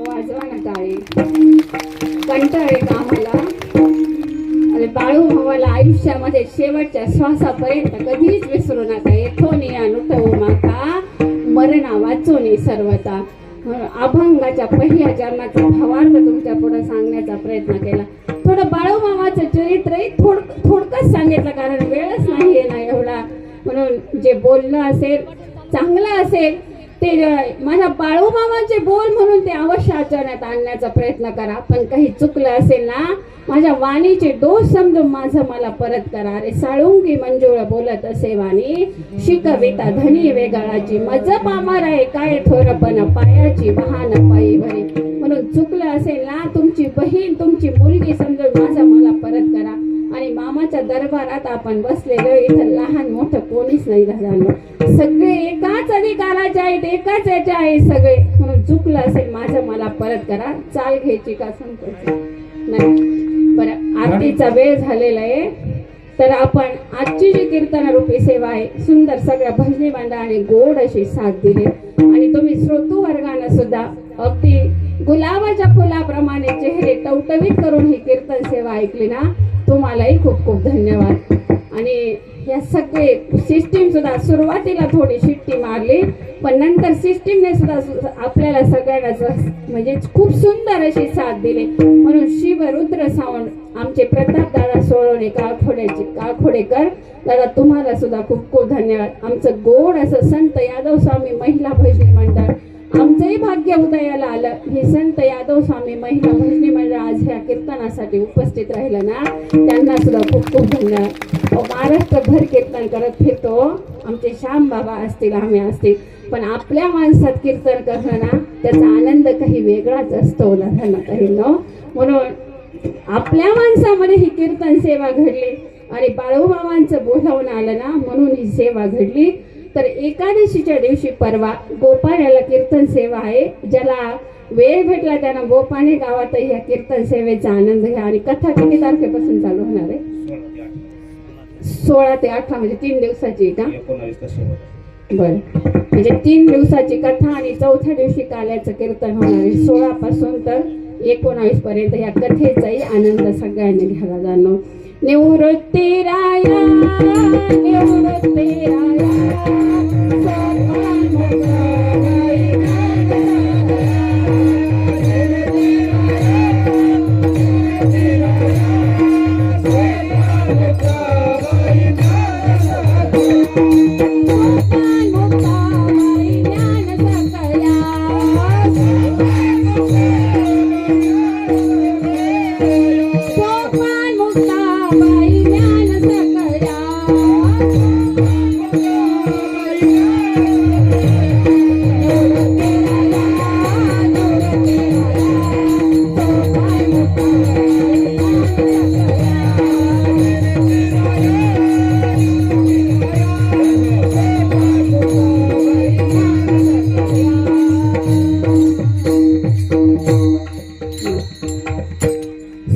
वाजवा ना टाळी. कंटाळे का आम्हाला? अरे बाळू भावाला आयुष्यामध्ये शेवटच्या श्वासापर्यंत कधीच विसरू नका. येथून या नुठवू माका मरणा वाचून सर्वता. अभंगाच्या पहिल्या चरणाचा भावार्थ तुमच्या पुढे सांगण्याचा प्रयत्न केला. थोडं बाळू मामाचं चरित्रही थोडकंच सांगितलं, कारण वेळच नाही आहे ना एवढा. म्हणून जे बोललं असेल चांगलं असेल ते माझ्या बाळू मामाचे बोल म्हणून ते अवश्य आचरणात आणण्याचा प्रयत्न करा. पण काही चुकलं असेल ना, माझ्या वाणीचे दोष समजून माझं मला परत करा. रे साळुंगी मंजुळ बोलत असे वाणी, शिकविता धनी वेगळाची. मज पामार आहे काय थोरपण, पायाची वाहन पायी भरी. म्हणून चुकलं असेल ना, तुमची बहीण तुमची मुलगी समजून माझं मला परत करा. आणि मामाच्या दरबारात आपण बसलेलो, इथं लहान मोठं कोणीच नाही झालं. सगळे एकाच अधिकाराचे आहेत, एकाच याचे आहेत सगळे. म्हणून चुकलं असेल माझं मला परत करा. चाल घ्यायची का सांगतो नाही. बरं, आरतीचा वेळ झालेला आहे, तर आपण आजची जी कीर्तन रूपी सेवा आहे, सुंदर सगळ्या भजनी मंडळाने गोड अशी साथ दिली. आणि तुम्ही श्रोतू वर्गानं सुद्धा अगदी गुलाबाच्या फुलाप्रमाणे चेहरे टवटवीत करून ही कीर्तन सेवा ऐकली ना, तुम्हालाही खूप खूप धन्यवाद. आणि या सगळे सिस्टीम सुद्धा सुरुवातीला थोडी शिट्टी मारली, पण नंतर सिस्टीमने सुद्धा आपल्याला सगळ्यांना म्हणजे खूप सुंदर अशी साथ दिली. म्हणून शिव रुद्र सावंत आमचे प्रताप दादा सोळवणे काळखोडेकर दादा, तुम्हाला सुद्धा खूप खूप धन्यवाद. आमचं गोड असं संत यादव स्वामी महिला भजनी मंडळ, आमचंही भाग्य उदयाला आलं. हे संत यादव स्वामी महिला भजनी मंडळ आज ह्या कीर्तनासाठी उपस्थित राहिलं ना, त्यांना सुद्धा खूप खूप धन्यवाद. महाराष्ट्रभर कीर्तन करत फिरतो, आमचे श्याम बाबा असतील, आम्ही असतील, पण आपल्या माणसात कीर्तन करणं ना, त्याचा आनंद काही वेगळाच असतो ना काही न. म्हणून आपल्या माणसामध्ये ही कीर्तन सेवा घडली आणि बाळूमामांचं बोलावून आलं ना, म्हणून ही सेवा घडली. तर एकादशीच्या दिवशी परवा गोपाण्याला कीर्तन सेवा आहे. ज्याला वेळ भेटला त्यांना गोपाणे गावातही या कीर्तन सेवेचा आनंद घ्या. आणि कथा किती तारखेपासून चालू होणार आहे? 16 ते 18 म्हणजे 3 दिवसाची का? बरं, म्हणजे 3 दिवसाची कथा आणि चौथ्या दिवशी काल्याचं कीर्तन होणार आहे. 16 पासून तर 19 पर्यंत या कथेचाही आनंद सगळ्यांनी घ्यायला जाणं. निवृत्ती राया, निवृत्ती राया,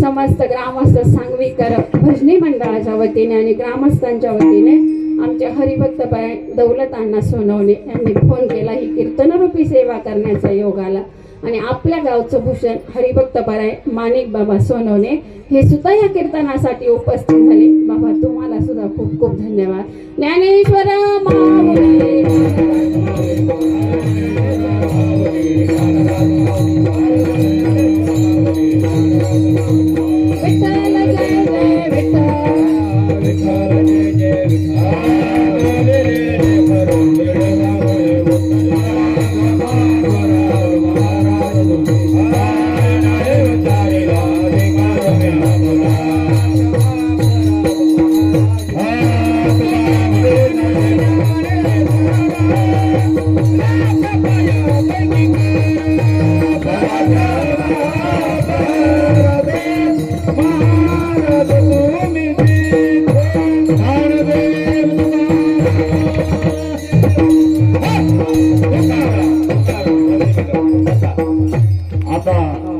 समस्त ग्रामस्थ सांगवीकर भजनी मंडळाच्या वतीने आणि ग्रामस्थांच्या वतीने आमचे हरिभक्त दौलत अण्णा सोनवणे यांनी फोन केला ही कीर्तनरूपी सेवा करण्याचा योग आला. आणि आपल्या गावचं भूषण हरिभक्त माणिक बाबा सोनवणे हे सुद्धा या कीर्तनासाठी उपस्थित झाले. बाबा तुम्हाला सुद्धा खूप खूप धन्यवाद. ज्ञानेश्वर माऊली विठ्ठल जय जय
आता